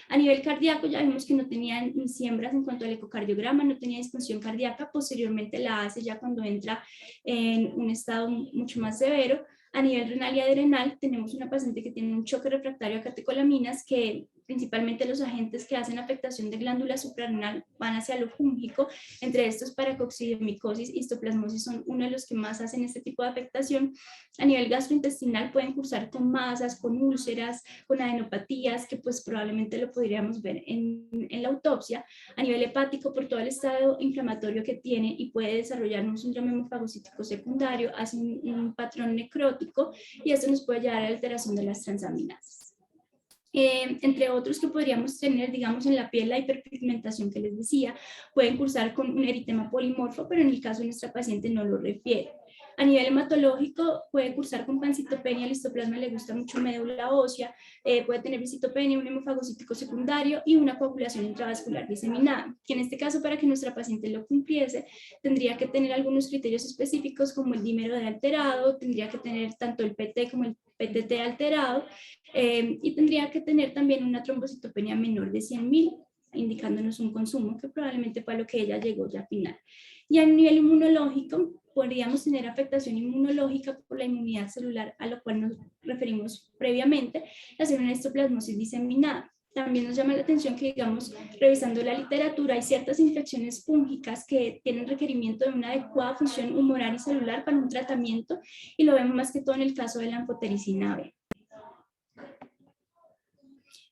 A nivel cardíaco ya vimos que no tenía ni siembras en cuanto al ecocardiograma, no tenía disfunción cardíaca, posteriormente la hace ya cuando entra en un estado mucho más severo. A nivel renal y adrenal tenemos una paciente que tiene un choque refractario a catecolaminas, que principalmente los agentes que hacen afectación de glándula suprarrenal van hacia lo fúngico, entre estos paracoccidiomicosis y histoplasmosis son uno de los que más hacen este tipo de afectación. A nivel gastrointestinal pueden cursar con masas, con úlceras, con adenopatías, que pues probablemente lo podríamos ver en la autopsia. A nivel hepático, por todo el estado inflamatorio que tiene y puede desarrollar un síndrome hemofagocítico secundario, hace un patrón necrótico y esto nos puede llevar a la alteración de las transaminasas. Entre otros que podríamos tener, digamos, en la piel, la hiperpigmentación que les decía, pueden cursar con un eritema polimorfo, pero en el caso de nuestra paciente no lo refiere. A nivel hematológico puede cursar con pancitopenia, el histoplasma le gusta mucho médula ósea, puede tener viscitopenia, un hemofagocítico secundario y una coagulación intravascular diseminada, que en este caso para que nuestra paciente lo cumpliese tendría que tener algunos criterios específicos como el dímero D alterado, tendría que tener tanto el PT como el PTT alterado, y tendría que tener también una trombocitopenia menor de 100.000, indicándonos un consumo que probablemente fue a lo que ella llegó ya al final. Y a nivel inmunológico, podríamos tener afectación inmunológica por la inmunidad celular, a lo cual nos referimos previamente, hacer una histoplasmosis diseminada. También nos llama la atención que, digamos, revisando la literatura, hay ciertas infecciones fúngicas que tienen requerimiento de una adecuada función humoral y celular para un tratamiento, y lo vemos más que todo en el caso de la anfotericina B.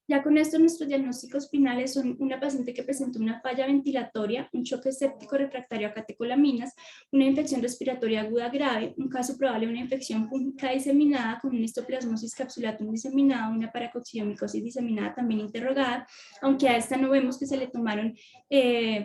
Ya con esto nuestros diagnósticos finales son una paciente que presentó una falla ventilatoria, un choque séptico refractario a catecolaminas, una infección respiratoria aguda grave, un caso probable de una infección fúngica diseminada con una histoplasmosis capsulatum diseminada, una paracoccidiomicosis diseminada también interrogada, aunque a esta no vemos que se le tomaron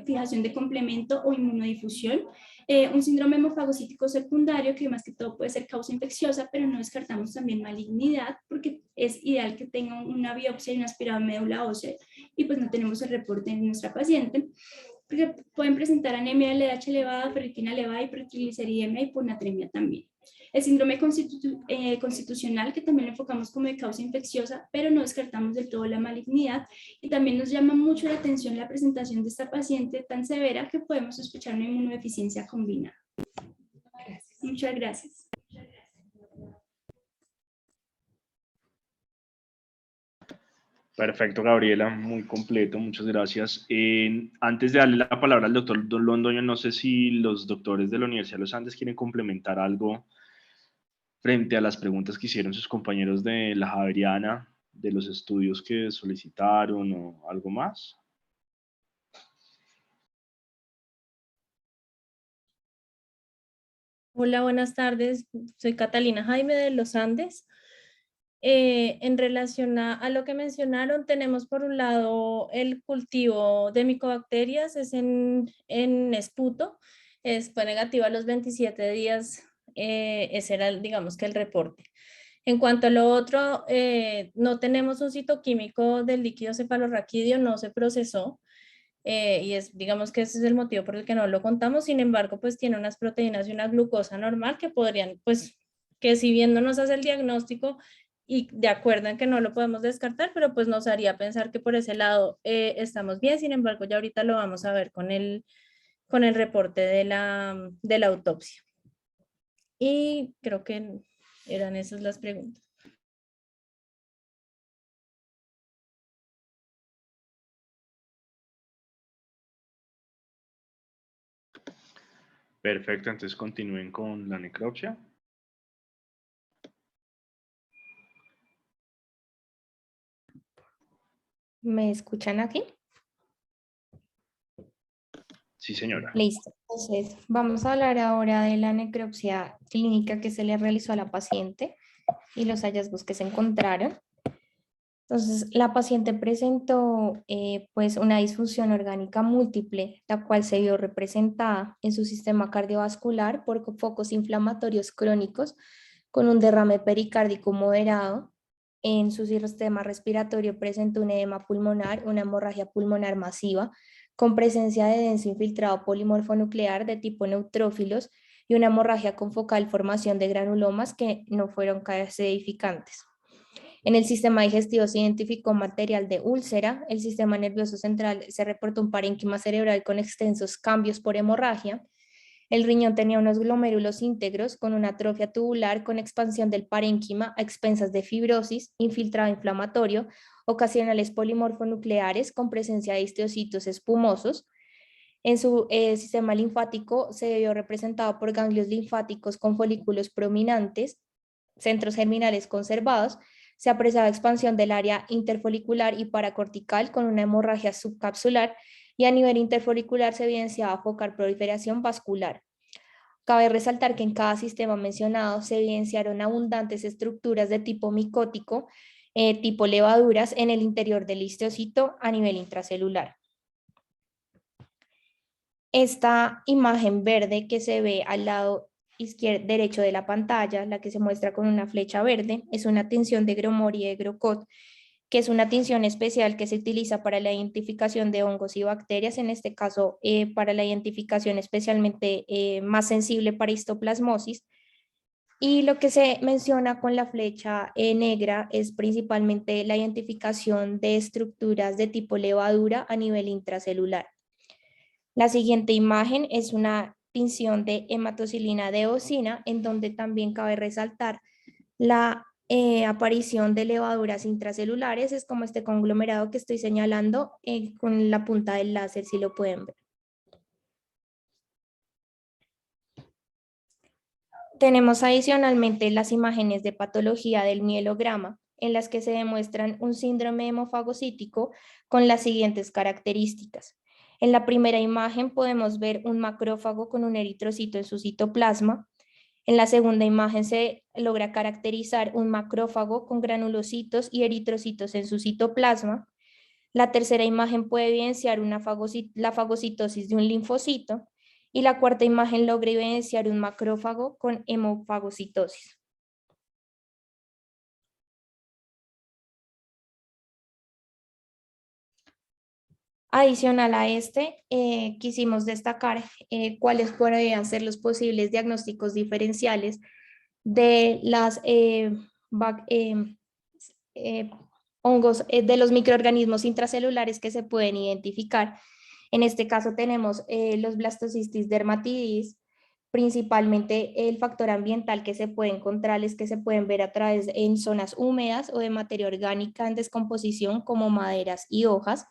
fijación de complemento o inmunodifusión. Un síndrome hemofagocítico secundario que más que todo puede ser causa infecciosa, pero no descartamos también malignidad porque es ideal que tenga una biopsia y una aspirado de médula ósea y pues no tenemos el reporte en nuestra paciente. Porque pueden presentar anemia, LDH elevada, ferritina elevada, hipertrigliceridemia y hiponatremia también. El síndrome constitucional, que también lo enfocamos como de causa infecciosa, pero no descartamos del todo la malignidad, y también nos llama mucho la atención la presentación de esta paciente tan severa que podemos sospechar una inmunodeficiencia combinada. Gracias. Muchas gracias. Perfecto, Gabriela, muy completo, muchas gracias. Antes de darle la palabra al doctor Londoño, no sé si los doctores de la Universidad de los Andes quieren complementar algo frente a las preguntas que hicieron sus compañeros de la Javeriana, de los estudios que solicitaron o algo más. Hola, buenas tardes. Soy Catalina Jaime de los Andes. En relación a lo que mencionaron, tenemos por un lado el cultivo de micobacterias, es en esputo, fue negativo a los 27 días, ese era, digamos que el reporte. En cuanto a lo otro, no tenemos un citoquímico del líquido cefalorraquídeo, no se procesó. Y digamos que ese es el motivo por el que no lo contamos. Sin embargo, pues tiene unas proteínas y una glucosa normal que podrían, pues, que si bien no nos hace el diagnóstico y de acuerdo en que no lo podemos descartar, pero pues nos haría pensar que por ese lado estamos bien. Sin embargo, ya ahorita lo vamos a ver con el reporte de la autopsia. Y creo que eran esas las preguntas. Perfecto, entonces continúen con la necropsia. ¿Me escuchan aquí? Sí, señora. Listo. Entonces, vamos a hablar ahora de la necropsia clínica que se le realizó a la paciente y los hallazgos que se encontraron. Entonces, la paciente presentó pues una disfunción orgánica múltiple, la cual se vio representada en su sistema cardiovascular por focos inflamatorios crónicos con un derrame pericárdico moderado. En su sistema respiratorio presentó un edema pulmonar, una hemorragia pulmonar masiva, con presencia de denso infiltrado polimorfonuclear de tipo neutrófilos y una hemorragia con focal formación de granulomas que no fueron edificantes. En el sistema digestivo se identificó material de úlcera, el sistema nervioso central se reportó un parénquima cerebral con extensos cambios por hemorragia, el riñón tenía unos glomérulos íntegros con una atrofia tubular con expansión del parénquima a expensas de fibrosis, infiltrado inflamatorio, ocasionales polimorfonucleares con presencia de histocitos espumosos. En su sistema linfático se vio representado por ganglios linfáticos con folículos prominentes, centros germinales conservados. Se apreciaba expansión del área interfolicular y paracortical con una hemorragia subcapsular y a nivel interfolicular se evidenciaba focal proliferación vascular. Cabe resaltar que en cada sistema mencionado se evidenciaron abundantes estructuras de tipo micótico, tipo levaduras en el interior del histocito a nivel intracelular. Esta imagen verde que se ve al lado derecho de la pantalla, la que se muestra con una flecha verde, es una tinción de Gromor y de Grocot, que es una tinción especial que se utiliza para la identificación de hongos y bacterias, en este caso para la identificación especialmente más sensible para histoplasmosis. Y lo que se menciona con la flecha negra es principalmente la identificación de estructuras de tipo levadura a nivel intracelular. La siguiente imagen es una tinción de hematocilina de eosina, en donde también cabe resaltar la aparición de levaduras intracelulares. Es como este conglomerado que estoy señalando con la punta del láser, si lo pueden ver. Tenemos adicionalmente las imágenes de patología del mielograma, en las que se demuestran un síndrome hemofagocítico con las siguientes características. En la primera imagen podemos ver un macrófago con un eritrocito en su citoplasma. En la segunda imagen se logra caracterizar un macrófago con granulocitos y eritrocitos en su citoplasma. La tercera imagen puede evidenciar la fagocitosis de un linfocito. Y la cuarta imagen logra evidenciar un macrófago con hemofagocitosis. Adicional a quisimos destacar cuáles podrían ser los posibles diagnósticos diferenciales de las hongos, de los microorganismos intracelulares que se pueden identificar. En este caso tenemos los Blastocystis dermatidis, principalmente el factor ambiental que se puede encontrar es que se pueden ver a través en zonas húmedas o de materia orgánica en descomposición como maderas y hojas.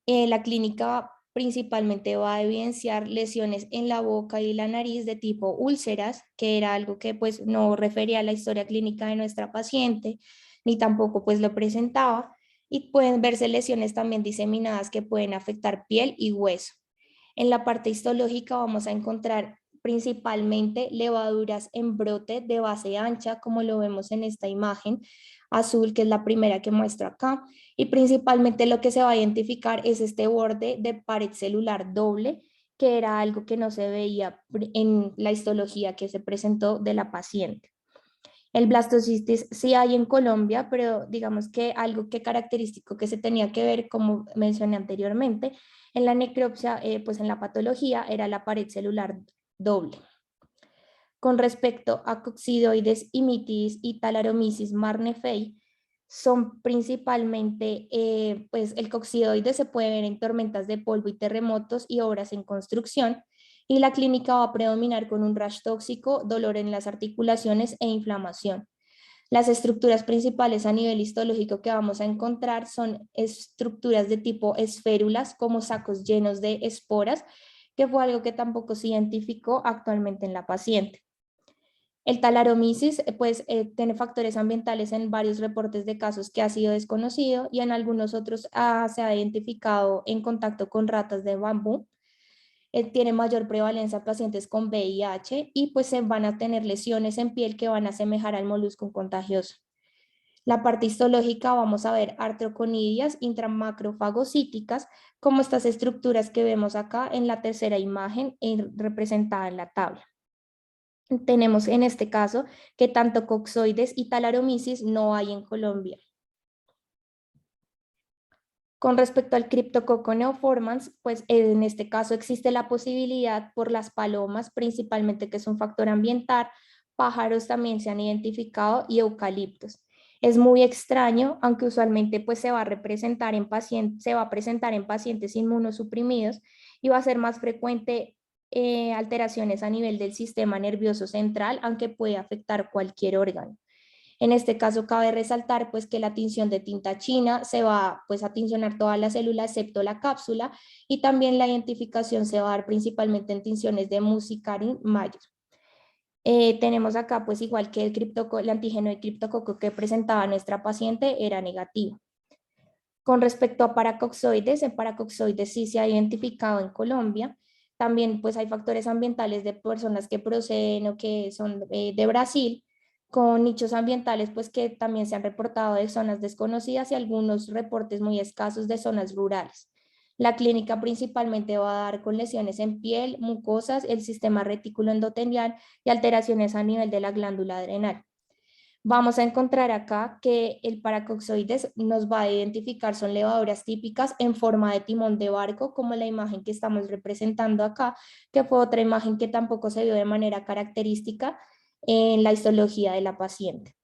La clínica principalmente va a evidenciar lesiones en la boca y la nariz de tipo úlceras, que era algo que pues no refería a la historia clínica de nuestra paciente, ni tampoco pues lo presentaba, y pueden verse lesiones también diseminadas que pueden afectar piel y hueso. En la parte histológica vamos a encontrar principalmente levaduras en brote de base ancha, como lo vemos en esta imagen azul, que es la primera que muestro acá, y principalmente lo que se va a identificar es este borde de pared celular doble, que era algo que no se veía en la histología que se presentó de la paciente. El blastocistis sí hay en Colombia, pero digamos que algo que característico que se tenía que ver, como mencioné anteriormente, en la necropsia, pues en la patología, era la pared celular doble. Con respecto a coccidoides imitis y Thalassomisis marnefei, son principalmente, pues el coccidoide se puede ver en tormentas de polvo y terremotos y obras en construcción, y la clínica va a predominar con un rash tóxico, dolor en las articulaciones e inflamación. Las estructuras principales a nivel histológico que vamos a encontrar son estructuras de tipo esférulas, como sacos llenos de esporas, que fue algo que tampoco se identificó actualmente en la paciente. El Thalassomiasis pues, tiene factores ambientales en varios reportes de casos que ha sido desconocido y en algunos otros se ha identificado en contacto con ratas de bambú. Tiene mayor prevalencia en pacientes con VIH y pues se van a tener lesiones en piel que van a asemejar al molusco contagioso. La parte histológica vamos a ver artroconidias intramacrofagocíticas, como estas estructuras que vemos acá en la tercera imagen representada en la tabla. Tenemos en este caso que tanto coxoides y Thalassomiasis no hay en Colombia. Con respecto al Cryptococcus neoformans, pues en este caso existe la posibilidad por las palomas, principalmente que es un factor ambiental, pájaros también se han identificado y eucaliptos. Es muy extraño, aunque usualmente pues se va a presentar en pacientes inmunosuprimidos y va a ser más frecuente alteraciones a nivel del sistema nervioso central, aunque puede afectar cualquier órgano. En este caso cabe resaltar pues que la tinción de tinta china se va pues a tincionar todas las células excepto la cápsula y también la identificación se va a dar principalmente en tinciones de Muscari mayor. Tenemos acá pues igual que el antígeno de criptococo que presentaba nuestra paciente era negativo. Con respecto a paracoxoides, el paracoxoides sí se ha identificado en Colombia. También pues hay factores ambientales de personas que proceden o que son de Brasil, con nichos ambientales pues que también se han reportado de zonas desconocidas y algunos reportes muy escasos de zonas rurales. La clínica principalmente va a dar con lesiones en piel, mucosas, el sistema retículo endotelial y alteraciones a nivel de la glándula adrenal. Vamos a encontrar acá que el paracoxoides nos va a identificar, son levaduras típicas en forma de timón de barco, como la imagen que estamos representando acá, que fue otra imagen que tampoco se vio de manera característica en la histología de la paciente.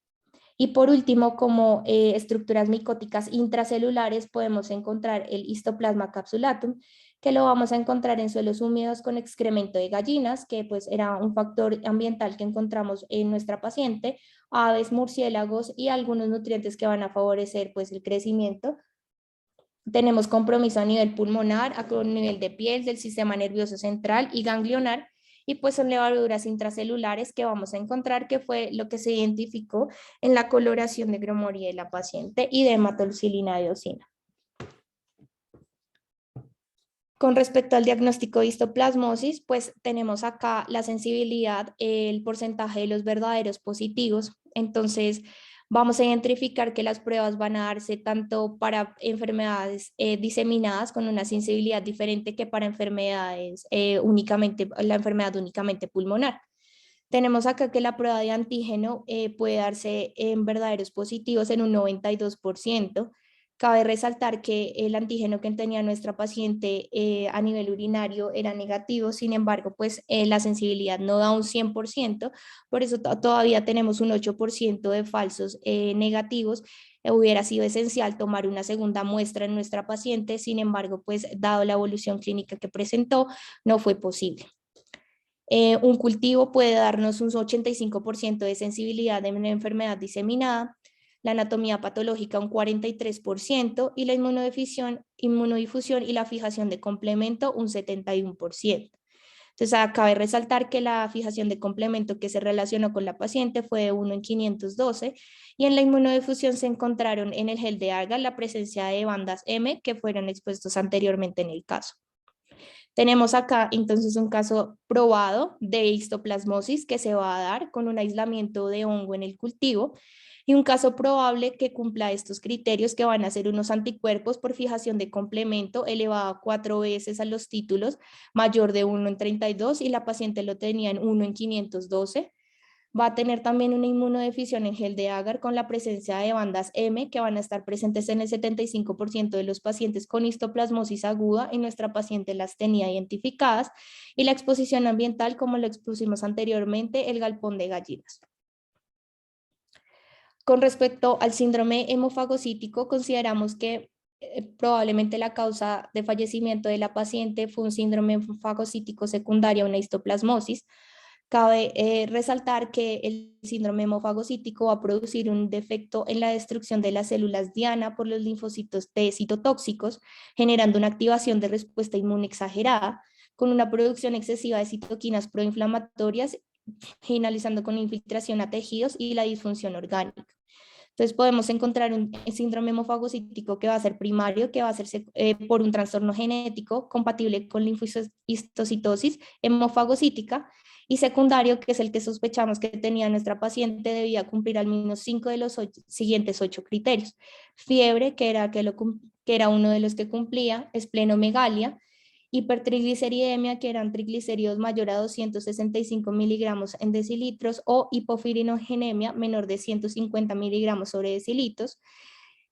Y por último, como estructuras micóticas intracelulares, podemos encontrar el Histoplasma capsulatum, que lo vamos a encontrar en suelos húmedos con excremento de gallinas, que pues era un factor ambiental que encontramos en nuestra paciente, aves, murciélagos y algunos nutrientes que van a favorecer pues el crecimiento. Tenemos compromiso a nivel pulmonar, a nivel de piel, del sistema nervioso central y ganglionar, y pues son levaduras intracelulares que vamos a encontrar que fue lo que se identificó en la coloración de Gromorhea de la paciente y de hematocilina de eosina. Con respecto al diagnóstico de histoplasmosis, pues tenemos acá la sensibilidad, el porcentaje de los verdaderos positivos. Entonces, vamos a identificar que las pruebas van a darse tanto para enfermedades diseminadas con una sensibilidad diferente que para enfermedades la enfermedad únicamente pulmonar. Tenemos acá que la prueba de antígeno puede darse en verdaderos positivos en un 92%. Cabe resaltar que el antígeno que tenía nuestra paciente a nivel urinario era negativo, sin embargo, pues la sensibilidad no da un 100%, por eso todavía tenemos un 8% de falsos negativos. Hubiera sido esencial tomar una segunda muestra en nuestra paciente, sin embargo, pues dado la evolución clínica que presentó, no fue posible. Un cultivo puede darnos un 85% de sensibilidad de una enfermedad diseminada, la anatomía patológica un 43% y la inmunodifusión y la fijación de complemento un 71%. Entonces, cabe resaltar que la fijación de complemento que se relacionó con la paciente fue de 1 en 512 y en la inmunodifusión se encontraron en el gel de agar la presencia de bandas M que fueron expuestos anteriormente en el caso. Tenemos acá entonces un caso probado de histoplasmosis que se va a dar con un aislamiento de hongo en el cultivo y un caso probable que cumpla estos criterios que van a ser unos anticuerpos por fijación de complemento elevado a 4 veces a los títulos, mayor de 1 en 32 y la paciente lo tenía en 1 en 512. Va a tener también una inmunodeficiencia en gel de agar con la presencia de bandas M que van a estar presentes en el 75% de los pacientes con histoplasmosis aguda y nuestra paciente las tenía identificadas y la exposición ambiental como lo expusimos anteriormente, el galpón de gallinas. Con respecto al síndrome hemofagocítico, consideramos que probablemente la causa de fallecimiento de la paciente fue un síndrome fagocítico secundario a una histoplasmosis. Cabe resaltar que el síndrome hemofagocítico va a producir un defecto en la destrucción de las células diana por los linfocitos T citotóxicos, generando una activación de respuesta inmune exagerada, con una producción excesiva de citoquinas proinflamatorias, finalizando con infiltración a tejidos y la disfunción orgánica. Entonces podemos encontrar un síndrome hemofagocítico que va a ser primario, que va a ser por un trastorno genético compatible con linfocitosis hemofagocítica, y secundario, que es el que sospechamos que tenía nuestra paciente, debía cumplir al menos 5 de los siguientes 8 criterios. Fiebre, que era uno de los que cumplía, esplenomegalia, hipertrigliceridemia, que eran triglicéridos mayor a 265 miligramos en decilitros, o hipofirinogenemia menor de 150 miligramos sobre decilitros,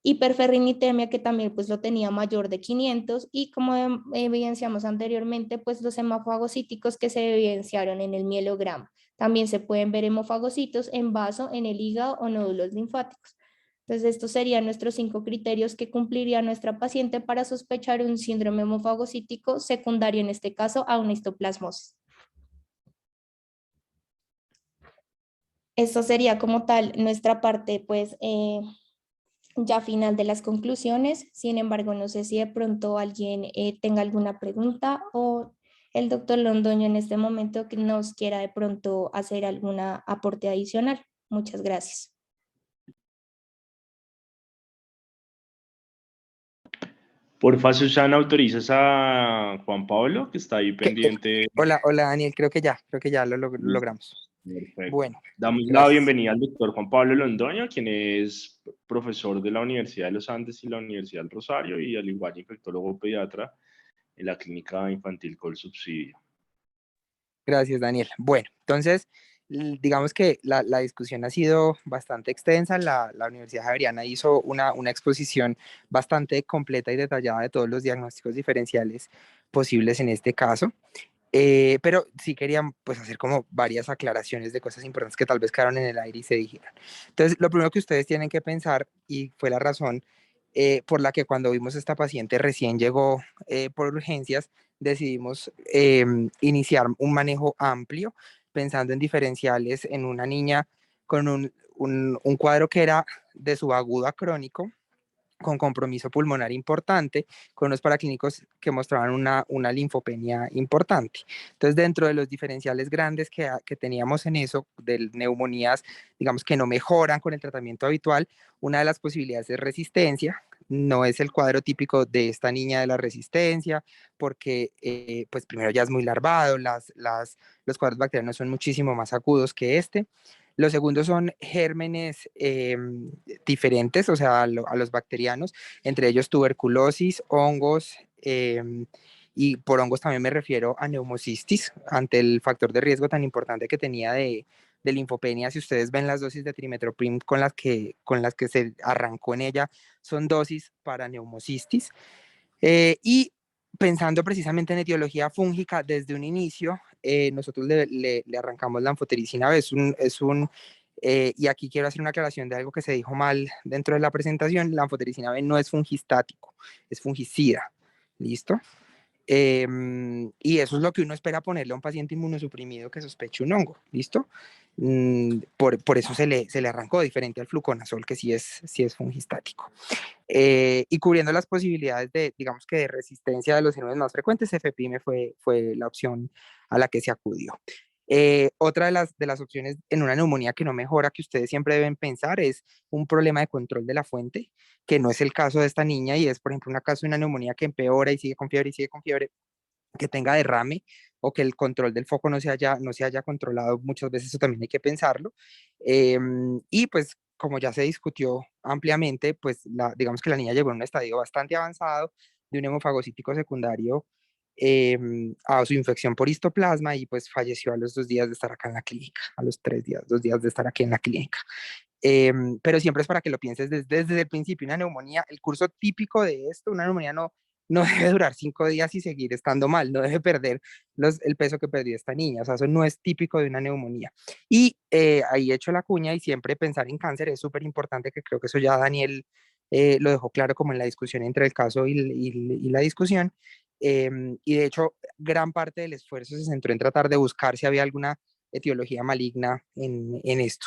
hiperferrinitemia, que también pues lo tenía mayor de 500, y como evidenciamos anteriormente, pues los hemofagocíticos que se evidenciaron en el mielograma. También se pueden ver hemofagocitos en vaso, en el hígado o nódulos linfáticos. Entonces, estos serían nuestros 5 criterios que cumpliría nuestra paciente para sospechar un síndrome hemofagocítico secundario, en este caso, a una histoplasmosis. Esto sería como tal nuestra parte, pues, ya final de las conclusiones. Sin embargo, no sé si de pronto alguien tenga alguna pregunta, o el doctor Londoño en este momento que nos quiera de pronto hacer alguna aporte adicional. Muchas gracias. Porfa, Susana, ¿autorizas a Juan Pablo, que está ahí pendiente? Hola, hola Daniel, creo que ya lo logramos. Perfecto. Bueno, Damos la gracias. bienvenida al doctor Juan Pablo Londoño, quien es profesor de la Universidad de los Andes y la Universidad del Rosario, y al igual infectólogo pediatra en la Clínica Infantil Colsubsidio. Gracias, Daniel. Bueno, entonces, digamos que la discusión ha sido bastante extensa. La Universidad Javeriana hizo una exposición bastante completa y detallada de todos los diagnósticos diferenciales posibles en este caso. Pero sí querían pues hacer como varias aclaraciones de cosas importantes que tal vez quedaron en el aire y se dijeron. Entonces, lo primero que ustedes tienen que pensar, y fue la razón por la que cuando vimos a esta paciente recién llegó por urgencias, decidimos iniciar un manejo amplio, pensando en diferenciales en una niña con un cuadro que era de subagudo a crónico, con compromiso pulmonar importante, con unos paraclínicos que mostraban una linfopenia importante. Entonces, dentro de los diferenciales grandes que teníamos en eso, de neumonías, digamos que no mejoran con el tratamiento habitual, una de las posibilidades es resistencia. No es el cuadro típico de esta niña de la resistencia, porque pues primero ya es muy larvado, los cuadros bacterianos son muchísimo más agudos que este. Los segundos son gérmenes diferentes, o sea, a los bacterianos, entre ellos tuberculosis, hongos, y por hongos también me refiero a neumocistis, ante el factor de riesgo tan importante que tenía de linfopenia. Si ustedes ven las dosis de trimmetoprim con las que se arrancó en ella, son dosis para neumocistis. Y pensando precisamente en etiología fúngica desde un inicio, nosotros le arrancamos la anfotericina B. Y aquí quiero hacer una aclaración de algo que se dijo mal dentro de la presentación. La anfotericina B no es fungistático, es fungicida. ¿Listo? Y eso es lo que uno espera ponerle a un paciente inmunosuprimido que sospeche un hongo. ¿Listo? Por eso se le arrancó, diferente al fluconazol, que sí es fungistático. Y cubriendo las posibilidades digamos que de resistencia de los genomes más frecuentes, FPIME fue la opción a la que se acudió. Otra de las opciones en una neumonía que no mejora, que ustedes siempre deben pensar, es un problema de control de la fuente, que no es el caso de esta niña, y es, por ejemplo, un caso de una neumonía que empeora y sigue con fiebre y sigue con fiebre, que tenga derrame, o que el control del foco no se haya controlado. Muchas veces eso también hay que pensarlo. Y pues, como ya se discutió ampliamente, pues digamos que la niña llegó en un estadio bastante avanzado de un hemofagocítico secundario a su infección por histoplasma, y pues falleció a los 2 días de estar acá en la clínica, a los 2 días de estar aquí en la clínica. Pero siempre es para que lo pienses desde el principio. Una neumonía, el curso típico de esto, una neumonía no debe durar 5 días y seguir estando mal, no debe perder el peso que perdió esta niña. O sea, eso no es típico de una neumonía. Y ahí he hecho la cuña, y siempre pensar en cáncer es súper importante, que creo que eso ya Daniel lo dejó claro como en la discusión entre el caso y la discusión. Y de hecho, gran parte del esfuerzo se centró en tratar de buscar si había alguna etiología maligna en esto.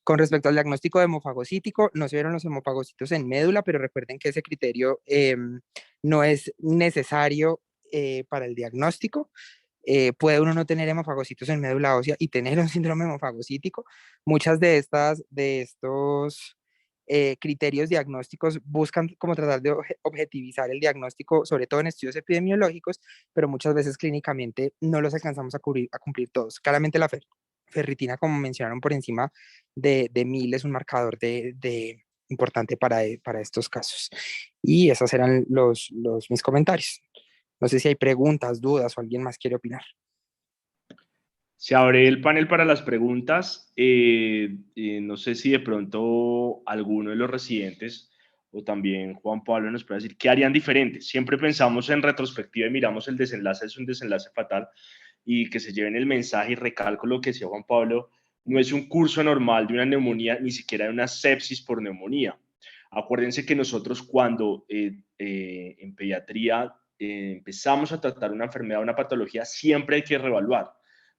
Con respecto al diagnóstico de hemofagocítico, no se vieron los hemofagocitos en médula, pero recuerden que ese criterio no es necesario para el diagnóstico. Puede uno no tener hemofagocitos en médula ósea y tener un síndrome hemofagocítico. Muchas de estos criterios diagnósticos buscan como tratar de objetivizar el diagnóstico, sobre todo en estudios epidemiológicos, pero muchas veces clínicamente no los alcanzamos a cumplir todos. Claramente la ferritina, como mencionaron, por encima de 1000 es un marcador importante para estos casos. Y esos eran mis comentarios. No sé si hay preguntas, dudas o alguien más quiere opinar. Se abre el panel para las preguntas. No sé si de pronto alguno de los residentes o también Juan Pablo nos puede decir qué harían diferente. Siempre pensamos en retrospectiva y miramos el desenlace, es un desenlace fatal, y que se lleven el mensaje, y recalco lo que decía Juan Pablo, no es un curso normal de una neumonía, ni siquiera de una sepsis por neumonía. Acuérdense que nosotros cuando en pediatría empezamos a tratar una enfermedad, una patología, siempre hay que reevaluar.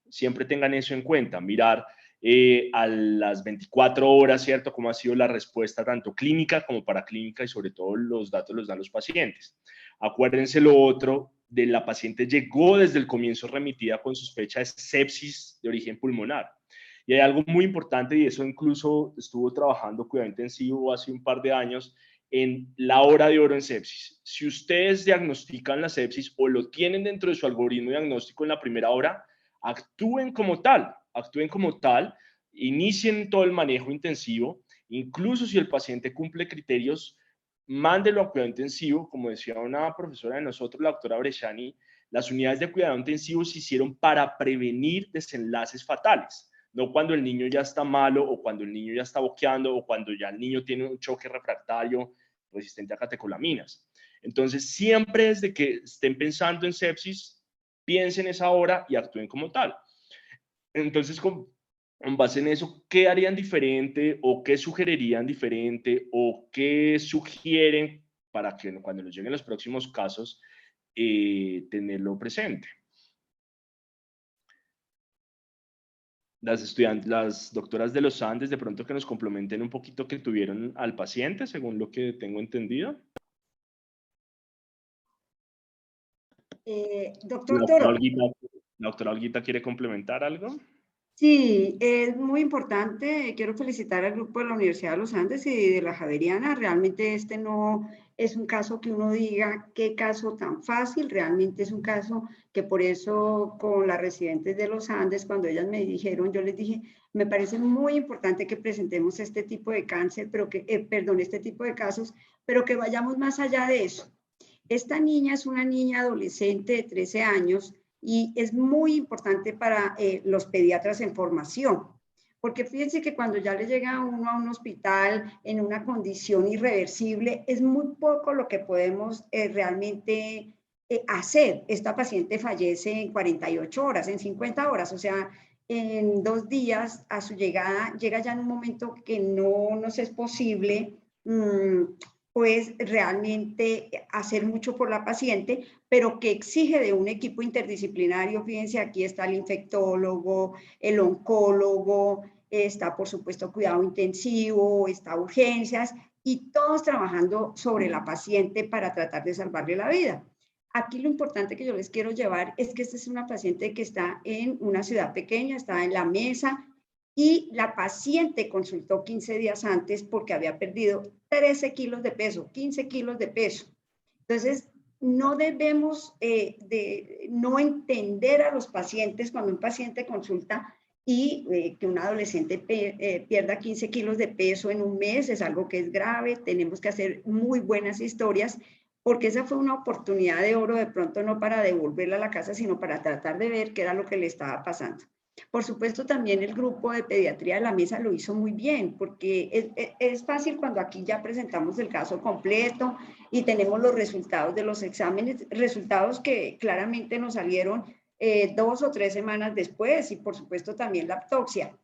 Siempre tengan eso en cuenta, mirar a las 24 horas, ¿cierto? Cómo ha sido la respuesta tanto clínica como paraclínica y sobre todo los datos los dan los pacientes. Acuérdense lo otro, de la paciente llegó desde el comienzo remitida con sospecha de sepsis de origen pulmonar. Y hay algo muy importante, y eso incluso estuvo trabajando cuidado intensivo hace un par de años, en la hora de oro en sepsis. Si ustedes diagnostican la sepsis o lo tienen dentro de su algoritmo diagnóstico en la primera hora, actúen como tal, inicien todo el manejo intensivo, incluso si el paciente cumple criterios, mándelo a cuidado intensivo. Como decía una profesora de nosotros, la doctora Bresciani, las unidades de cuidado intensivo se hicieron para prevenir desenlaces fatales, no cuando el niño ya está malo o cuando el niño ya está boqueando o cuando ya el niño tiene un choque refractario resistente a catecolaminas. Entonces, siempre desde que estén pensando en sepsis, piensen esa hora y actúen como tal. Entonces, con base en eso, ¿qué harían diferente o qué sugerirían diferente o qué sugieren para que cuando nos lleguen los próximos casos tenerlo presente? Las doctoras de los Andes, de pronto que nos complementen un poquito que tuvieron al paciente, según lo que tengo entendido. Doctor La Toro. doctora Olguita quiere complementar algo. Sí, es muy importante. Quiero felicitar al grupo de la Universidad de los Andes y de la Javeriana. Realmente este no es un caso que uno diga qué caso tan fácil. Realmente es un caso que por eso con las residentes de los Andes, cuando ellas me dijeron, yo les dije, me parece muy importante que presentemos este tipo de cáncer, pero que, este tipo de casos, pero que vayamos más allá de eso. Esta niña es una niña adolescente de 13 años y es muy importante para los pediatras en formación, porque fíjense que cuando ya le llega uno a un hospital en una condición irreversible, es muy poco lo que podemos realmente hacer. Esta paciente fallece en 48 horas, en 50 horas, o sea, en 2 días a su llegada, llega ya en un momento que no nos es posible pues realmente hacer mucho por la paciente, pero que exige de un equipo interdisciplinario. Fíjense, aquí está el infectólogo, el oncólogo, está por supuesto cuidado intensivo, está urgencias, y todos trabajando sobre la paciente para tratar de salvarle la vida. Aquí lo importante que yo les quiero llevar es que esta es una paciente que está en una ciudad pequeña, está en La Mesa, y la paciente consultó 15 días antes porque había perdido 13 kilos de peso, 15 kilos de peso. Entonces, no debemos de no entender a los pacientes cuando un paciente consulta y que un adolescente pierda 15 kilos de peso en un mes es algo que es grave. Tenemos que hacer muy buenas historias, porque esa fue una oportunidad de oro, de pronto no para devolverla a la casa, sino para tratar de ver qué era lo que le estaba pasando. Por supuesto, también el grupo de pediatría de La Mesa lo hizo muy bien, porque es fácil cuando aquí ya presentamos el caso completo y tenemos los resultados de los exámenes, resultados que claramente nos salieron 2 o 3 semanas después, y por supuesto también la autopsia.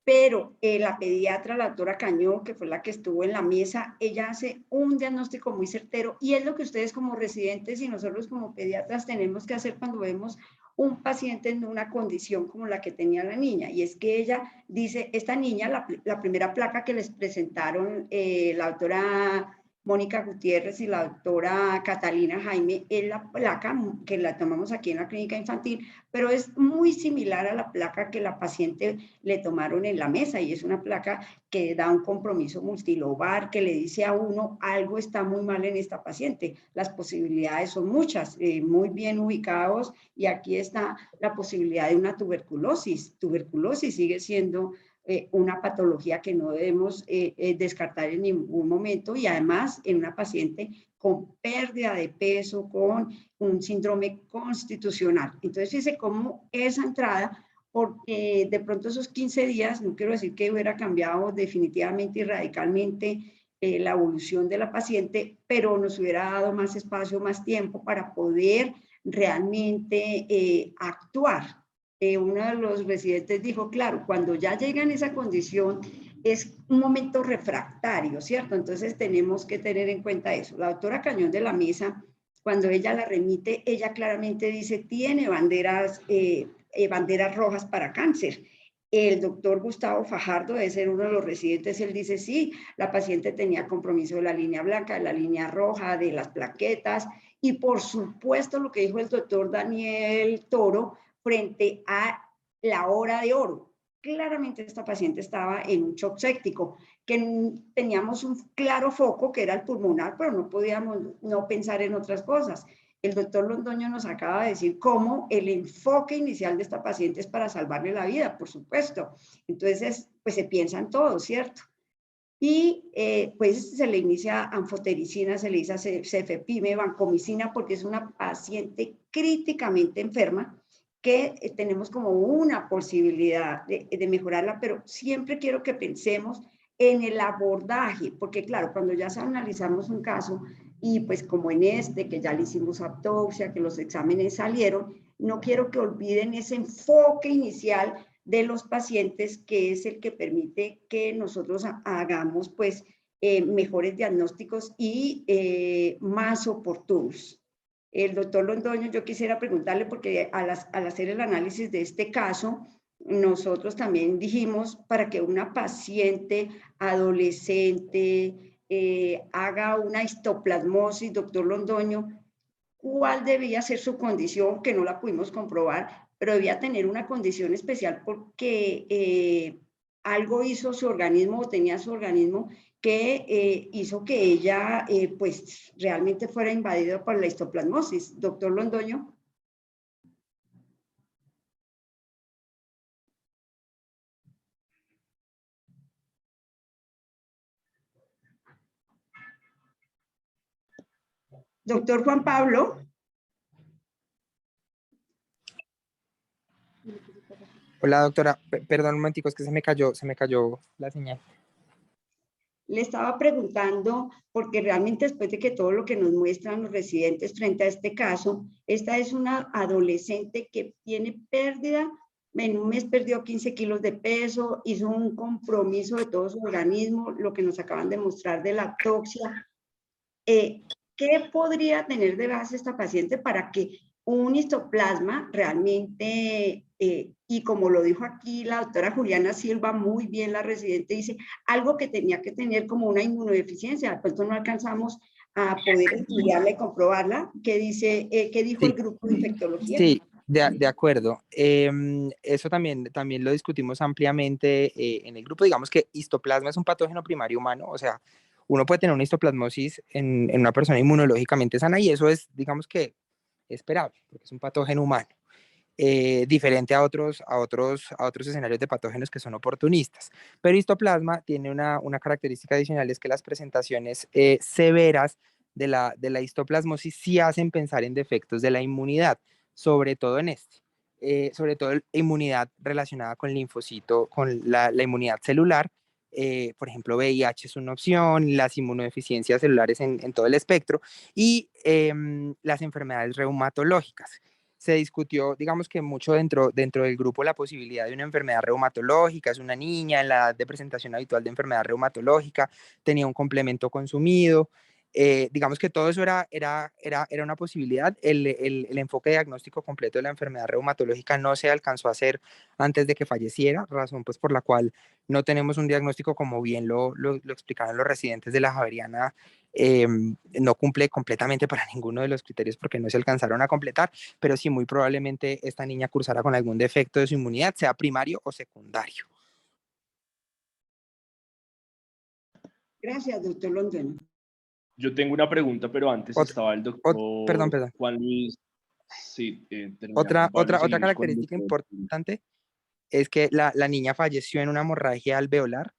pero la pediatra, la doctora Cañó, que fue la que estuvo en la mesa, ella hace un diagnóstico muy certero y es lo que ustedes como residentes y nosotros como pediatras tenemos que hacer cuando vemos un paciente en una condición como la que tenía la niña, y es que ella dice, esta niña, la primera placa que les presentaron la doctora Mónica Gutiérrez y la doctora Catalina Jaime, es la placa que la tomamos aquí en la clínica infantil, pero es muy similar a la placa que la paciente le tomaron en la mesa, y es una placa que da un compromiso multilobar, que le dice a uno, algo está muy mal en esta paciente. Las posibilidades son muchas, muy bien ubicados, y aquí está la posibilidad de una tuberculosis. Tuberculosis sigue siendo una patología que no debemos descartar en ningún momento, y además en una paciente con pérdida de peso, con un síndrome constitucional. Entonces, fíjese cómo esa entrada, porque de pronto esos 15 días, no quiero decir que hubiera cambiado definitivamente y radicalmente la evolución de la paciente, pero nos hubiera dado más espacio, más tiempo para poder realmente actuar. Uno de los residentes dijo, claro, cuando ya llega en esa condición es un momento refractario, ¿cierto? Entonces tenemos que tener en cuenta eso. La doctora Cañón de la Mesa, cuando ella la remite, ella claramente dice, tiene banderas rojas para cáncer. El doctor Gustavo Fajardo, debe ser uno de los residentes, él dice, sí, la paciente tenía compromiso de la línea blanca, de la línea roja, de las plaquetas, y por supuesto lo que dijo el doctor Daniel Toro, frente a la hora de oro. Claramente esta paciente estaba en un shock séptico, que teníamos un claro foco que era el pulmonar, pero no podíamos no pensar en otras cosas. El doctor Londoño nos acaba de decir cómo el enfoque inicial de esta paciente es para salvarle la vida, por supuesto. Entonces, pues se piensa en todo, ¿cierto? Y pues se le inicia anfotericina, se le inicia cefepime, vancomicina, porque es una paciente críticamente enferma, que tenemos como una posibilidad de mejorarla, pero siempre quiero que pensemos en el abordaje, porque claro, cuando ya analizamos un caso, y pues como en este, que ya le hicimos autopsia, que los exámenes salieron, no quiero que olviden ese enfoque inicial de los pacientes, que es el que permite que nosotros hagamos pues mejores diagnósticos y más oportunos. El doctor Londoño, yo quisiera preguntarle, porque al hacer el análisis de este caso, nosotros también dijimos, para que una paciente adolescente haga una histoplasmosis, doctor Londoño, ¿cuál debía ser su condición? Que no la pudimos comprobar, pero debía tener una condición especial porque algo hizo su organismo, o tenía su organismo, que hizo que ella pues realmente fuera invadida por la histoplasmosis. Doctor Londoño. Doctor Juan Pablo. Hola, doctora. Perdón un momentico, es que se me cayó la señal. Le estaba preguntando, porque realmente después de que todo lo que nos muestran los residentes frente a este caso, esta es una adolescente que tiene pérdida, en un mes perdió 15 kilos de peso, hizo un compromiso de todo su organismo, lo que nos acaban de mostrar de la autopsia. ¿Qué podría tener de base esta paciente para que un histoplasma realmente, y como lo dijo aquí la doctora Juliana Silva, muy bien la residente, dice algo que tenía que tener como una inmunodeficiencia, pues no alcanzamos a poder estudiarla y comprobarla? ¿Qué dijo el grupo de infectología? Sí, de acuerdo. Eso también lo discutimos ampliamente en el grupo. Digamos que histoplasma es un patógeno primario humano, o sea, uno puede tener una histoplasmosis en una persona inmunológicamente sana, y eso es, digamos que, esperable, porque es un patógeno humano. Diferente a otros escenarios de patógenos que son oportunistas. Pero histoplasma tiene una característica adicional, es que las presentaciones severas de la histoplasmosis sí hacen pensar en defectos de la inmunidad, sobre todo en sobre todo inmunidad relacionada con linfocito, con la inmunidad celular. Por ejemplo, VIH es una opción, las inmunodeficiencias celulares en todo el espectro, y las enfermedades reumatológicas. se discutió, digamos que mucho dentro del grupo la posibilidad de una enfermedad reumatológica. Es una niña en la edad de presentación habitual de enfermedad reumatológica, tenía un complemento consumido. Digamos que todo eso era una posibilidad. El enfoque diagnóstico completo de la enfermedad reumatológica no se alcanzó a hacer antes de que falleciera, razón pues por la cual no tenemos un diagnóstico como bien lo explicaron los residentes de la Javeriana. No cumple completamente para ninguno de los criterios porque no se alcanzaron a completar, pero sí muy probablemente esta niña cursara con algún defecto de su inmunidad, sea primario o secundario. Gracias, doctor Londoño. Yo tengo una pregunta, pero antes estaba el doctor Perdón. Juan Luis. Sí, Otra seguimos con el característica doctor. importante es que la niña falleció en una hemorragia alveolar,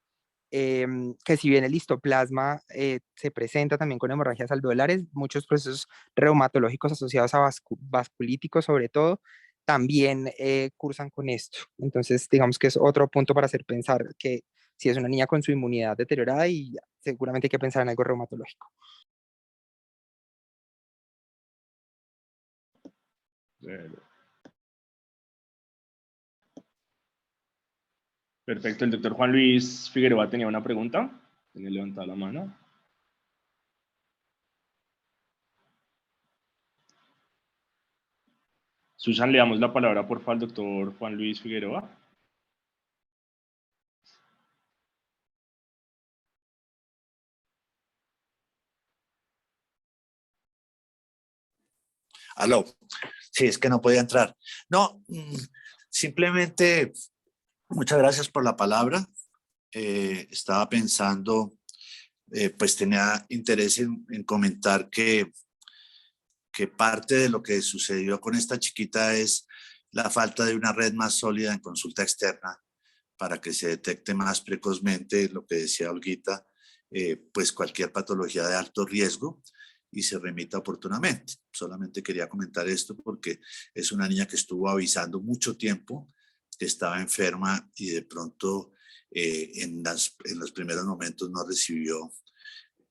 que si bien el histoplasma se presenta también con hemorragias alveolares, muchos procesos reumatológicos asociados a vasculíticos sobre todo, también cursan con esto. Entonces, digamos que es otro punto para hacer pensar que si es una niña con su inmunidad deteriorada, y seguramente hay que pensar en algo reumatológico. Perfecto, el doctor Juan Luis Figueroa tenía una pregunta. Tiene levantada la mano. Susan, le damos la palabra, por favor, al doctor Juan Luis Figueroa. Aló. Sí, es que no podía entrar. No, simplemente muchas gracias por la palabra. Estaba pensando, pues tenía interés en comentar que parte de lo que sucedió con esta chiquita es la falta de una red más sólida en consulta externa para que se detecte más precozmente lo que decía Olguita, pues cualquier patología de alto riesgo y se remita oportunamente. Solamente quería comentar esto porque es una niña que estuvo avisando mucho tiempo que estaba enferma y de pronto en los primeros momentos no recibió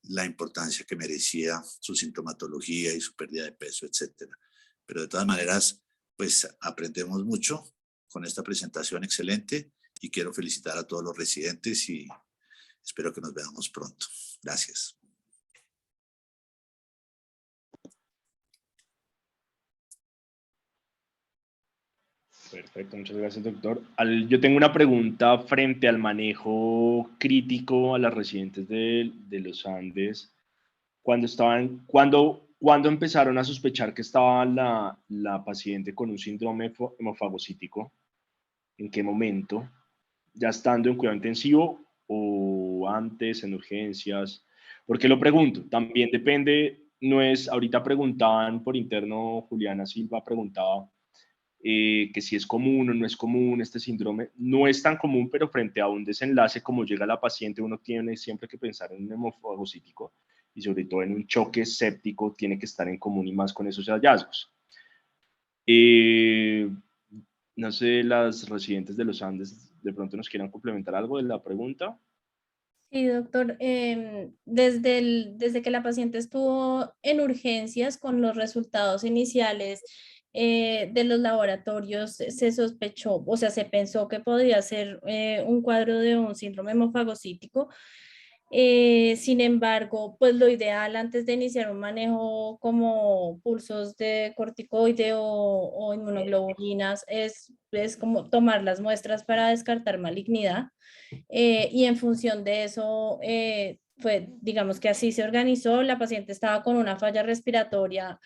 la importancia que merecía su sintomatología y su pérdida de peso, etcétera. Pero de todas maneras, pues aprendemos mucho con esta presentación excelente y quiero felicitar a todos los residentes y espero que nos veamos pronto. Gracias. Perfecto, muchas gracias, doctor. Yo tengo una pregunta frente al manejo crítico a las residentes de los Andes. ¿Cuándo empezaron a sospechar que estaba la paciente con un síndrome hemofagocítico? ¿En qué momento? ¿Ya estando en cuidado intensivo o antes en urgencias? ¿Por qué lo pregunto? También depende, no es, ahorita preguntaban por interno, Juliana Silva preguntaba que si es común o no es común este síndrome. No es tan común, pero frente a un desenlace como llega la paciente, uno tiene siempre que pensar en un hemofagocítico y sobre todo en un choque séptico tiene que estar en común y más con esos hallazgos. No sé, las residentes de los Andes de pronto nos quieran complementar algo de la pregunta. Sí, doctor. Desde que la paciente estuvo en urgencias con los resultados iniciales de los laboratorios, se sospechó, o sea, se pensó que podía ser un cuadro de un síndrome hemofagocítico. Sin embargo, pues lo ideal antes de iniciar un manejo como pulsos de corticoide o inmunoglobulinas es como tomar las muestras para descartar malignidad. Y en función de eso, digamos que así se organizó. La paciente estaba con una falla respiratoria,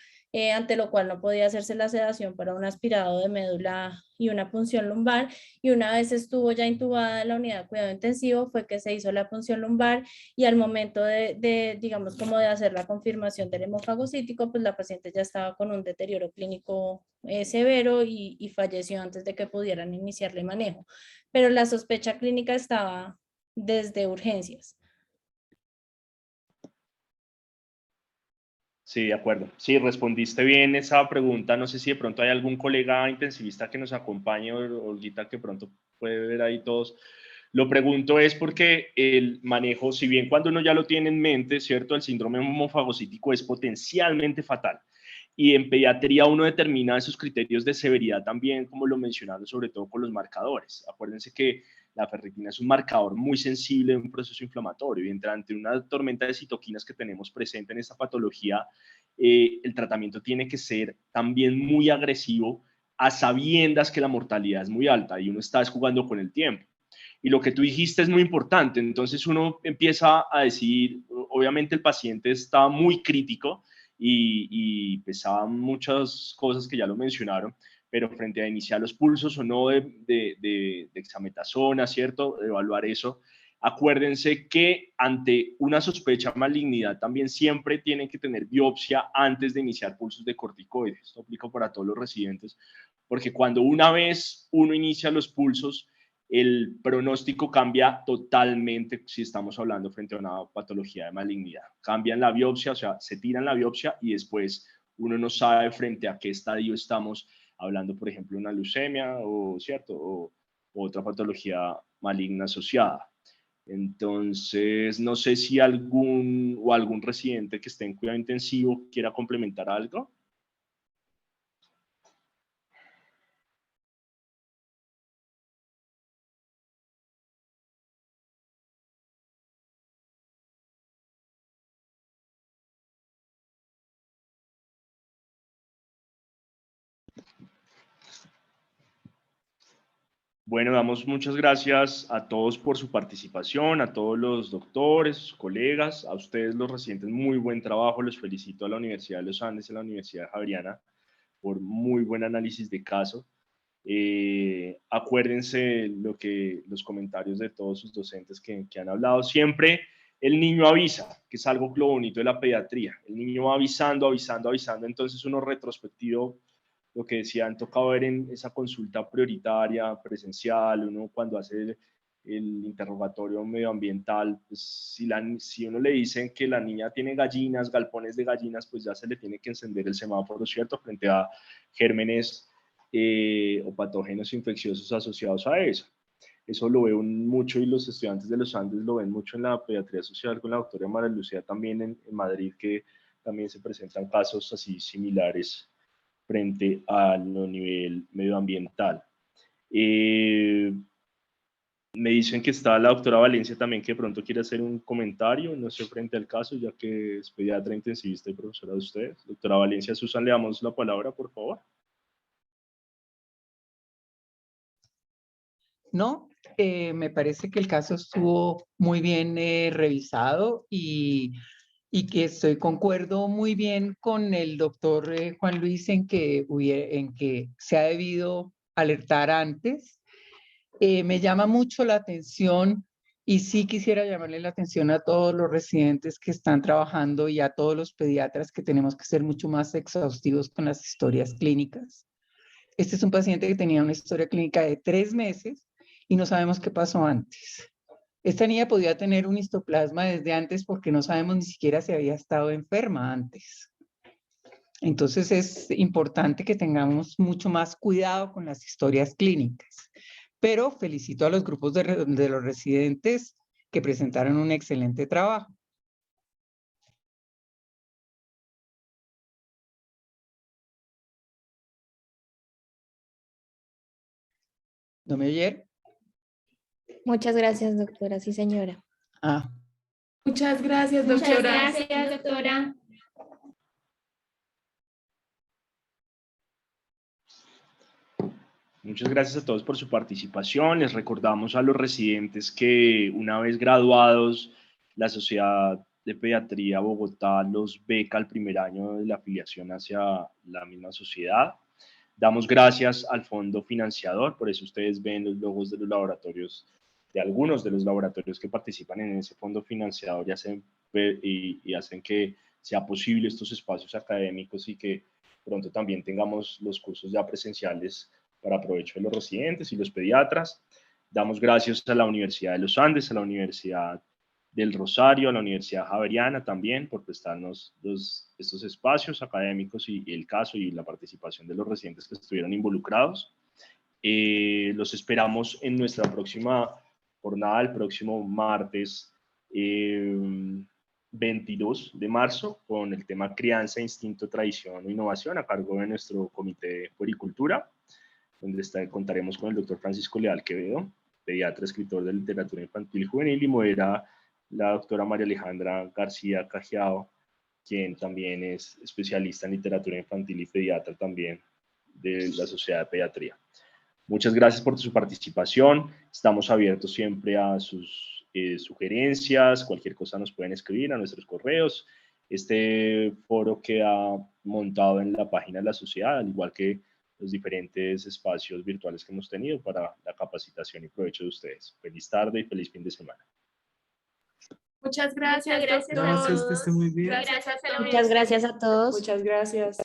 ante lo cual no podía hacerse la sedación para un aspirado de médula y una punción lumbar. Y una vez estuvo ya intubada en la unidad de cuidado intensivo, fue que se hizo la punción lumbar y al momento digamos, como de hacer la confirmación del hemofagocítico, pues la paciente ya estaba con un deterioro clínico severo y falleció antes de que pudieran iniciarle manejo. Pero la sospecha clínica estaba desde urgencias. Sí, de acuerdo. Sí, respondiste bien esa pregunta. No sé si de pronto hay algún colega intensivista que nos acompañe o Olguita que pronto puede ver ahí todos. Lo pregunto es porque el manejo, si bien cuando uno ya lo tiene en mente, ¿cierto? El síndrome hemofagocítico es potencialmente fatal. y en pediatría uno determina esos criterios de severidad también, como lo mencionaron, sobre todo con los marcadores. Acuérdense que la ferritina es un marcador muy sensible de un proceso inflamatorio y ante una tormenta de citoquinas que tenemos presente en esta patología, el tratamiento tiene que ser también muy agresivo a sabiendas que la mortalidad es muy alta y uno está jugando con el tiempo. Y lo que tú dijiste es muy importante, entonces uno empieza a decir, obviamente el paciente está muy crítico y pesaban muchas cosas que ya lo mencionaron, pero frente a iniciar los pulsos o no de dexametasona, ¿cierto? Evaluar eso. Acuérdense que ante una sospecha de malignidad también siempre tienen que tener biopsia antes de iniciar pulsos de corticoides. Esto aplica para todos los residentes, porque cuando una vez uno inicia los pulsos, el pronóstico cambia totalmente si estamos hablando frente a una patología de malignidad. Cambian la biopsia, o sea, se tiran la biopsia y después uno no sabe frente a qué estadio estamos hablando, por ejemplo, una leucemia o, ¿cierto? O otra patología maligna asociada. Entonces, no sé si algún residente que esté en cuidado intensivo quiera complementar algo. Bueno, damos muchas gracias a todos por su participación, a todos los doctores, colegas, a ustedes los residentes, muy buen trabajo, los felicito a la Universidad de los Andes y a la Universidad Javeriana por muy buen análisis de caso. Acuérdense los comentarios de todos sus docentes que han hablado. Siempre el niño avisa, que es algo lo bonito de la pediatría. El niño va avisando, avisando, avisando, entonces uno retrospectivo, lo que decían, toca ver en esa consulta prioritaria, presencial, uno cuando hace el interrogatorio medioambiental, pues si uno le dicen que la niña tiene gallinas, galpones de gallinas, pues ya se le tiene que encender el semáforo, ¿cierto? Frente a gérmenes o patógenos infecciosos asociados a eso. Eso lo veo mucho y los estudiantes de los Andes lo ven mucho en la pediatría social con la doctora María Lucía también en Madrid, que también se presentan casos así similares frente a lo nivel medioambiental. Me dicen que está la doctora Valencia también, que de pronto quiere hacer un comentario, no sé, frente al caso, ya que es pediatra intensivista y profesora de ustedes. Doctora Valencia, Susan, le damos la palabra, por favor. No, me parece que el caso estuvo muy bien revisado y que concuerdo muy bien con el doctor Juan Luis en que se ha debido alertar antes. Me llama mucho la atención y sí quisiera llamarle la atención a todos los residentes que están trabajando y a todos los pediatras que tenemos que ser mucho más exhaustivos con las historias clínicas. Este es un paciente que tenía una historia clínica de 3 meses y no sabemos qué pasó antes. Esta niña podía tener un histoplasma desde antes porque no sabemos ni siquiera si había estado enferma antes. Entonces es importante que tengamos mucho más cuidado con las historias clínicas. Pero felicito a los grupos de los residentes que presentaron un excelente trabajo. ¿No me oyeron? Muchas gracias, doctora. Sí, señora. Muchas gracias, doctora. Muchas gracias, doctora. Muchas gracias a todos por su participación. Les recordamos a los residentes que una vez graduados, la Sociedad de Pediatría Bogotá los beca al primer año de la afiliación hacia la misma sociedad. Damos gracias al fondo financiador, por eso ustedes ven los logos de los laboratorios, de algunos de los laboratorios que participan en ese fondo financiador y hacen que sea posible estos espacios académicos y que pronto también tengamos los cursos ya presenciales para provecho de los residentes y los pediatras. Damos gracias a la Universidad de los Andes, a la Universidad del Rosario, a la Universidad Javeriana también por prestarnos estos espacios académicos y el caso y la participación de los residentes que estuvieron involucrados. Los esperamos en nuestra próxima jornada, el próximo martes 22 de marzo con el tema Crianza, Instinto, Tradición o Innovación a cargo de nuestro Comité de Puericultura, donde contaremos con el doctor Francisco Leal Quevedo, pediatra, escritor de literatura infantil y juvenil, y modera la doctora María Alejandra García Cajiao, quien también es especialista en literatura infantil y pediatra también de la Sociedad de Pediatría. Muchas gracias por su participación. Estamos abiertos siempre a sus sugerencias. Cualquier cosa nos pueden escribir a nuestros correos. Este foro queda montado en la página de la sociedad, al igual que los diferentes espacios virtuales que hemos tenido para la capacitación y provecho de ustedes. Feliz tarde y feliz fin de semana. Muchas gracias, doctor. Gracias, que esté muy bien. Gracias a la Muchas gracias a todos. Muchas gracias.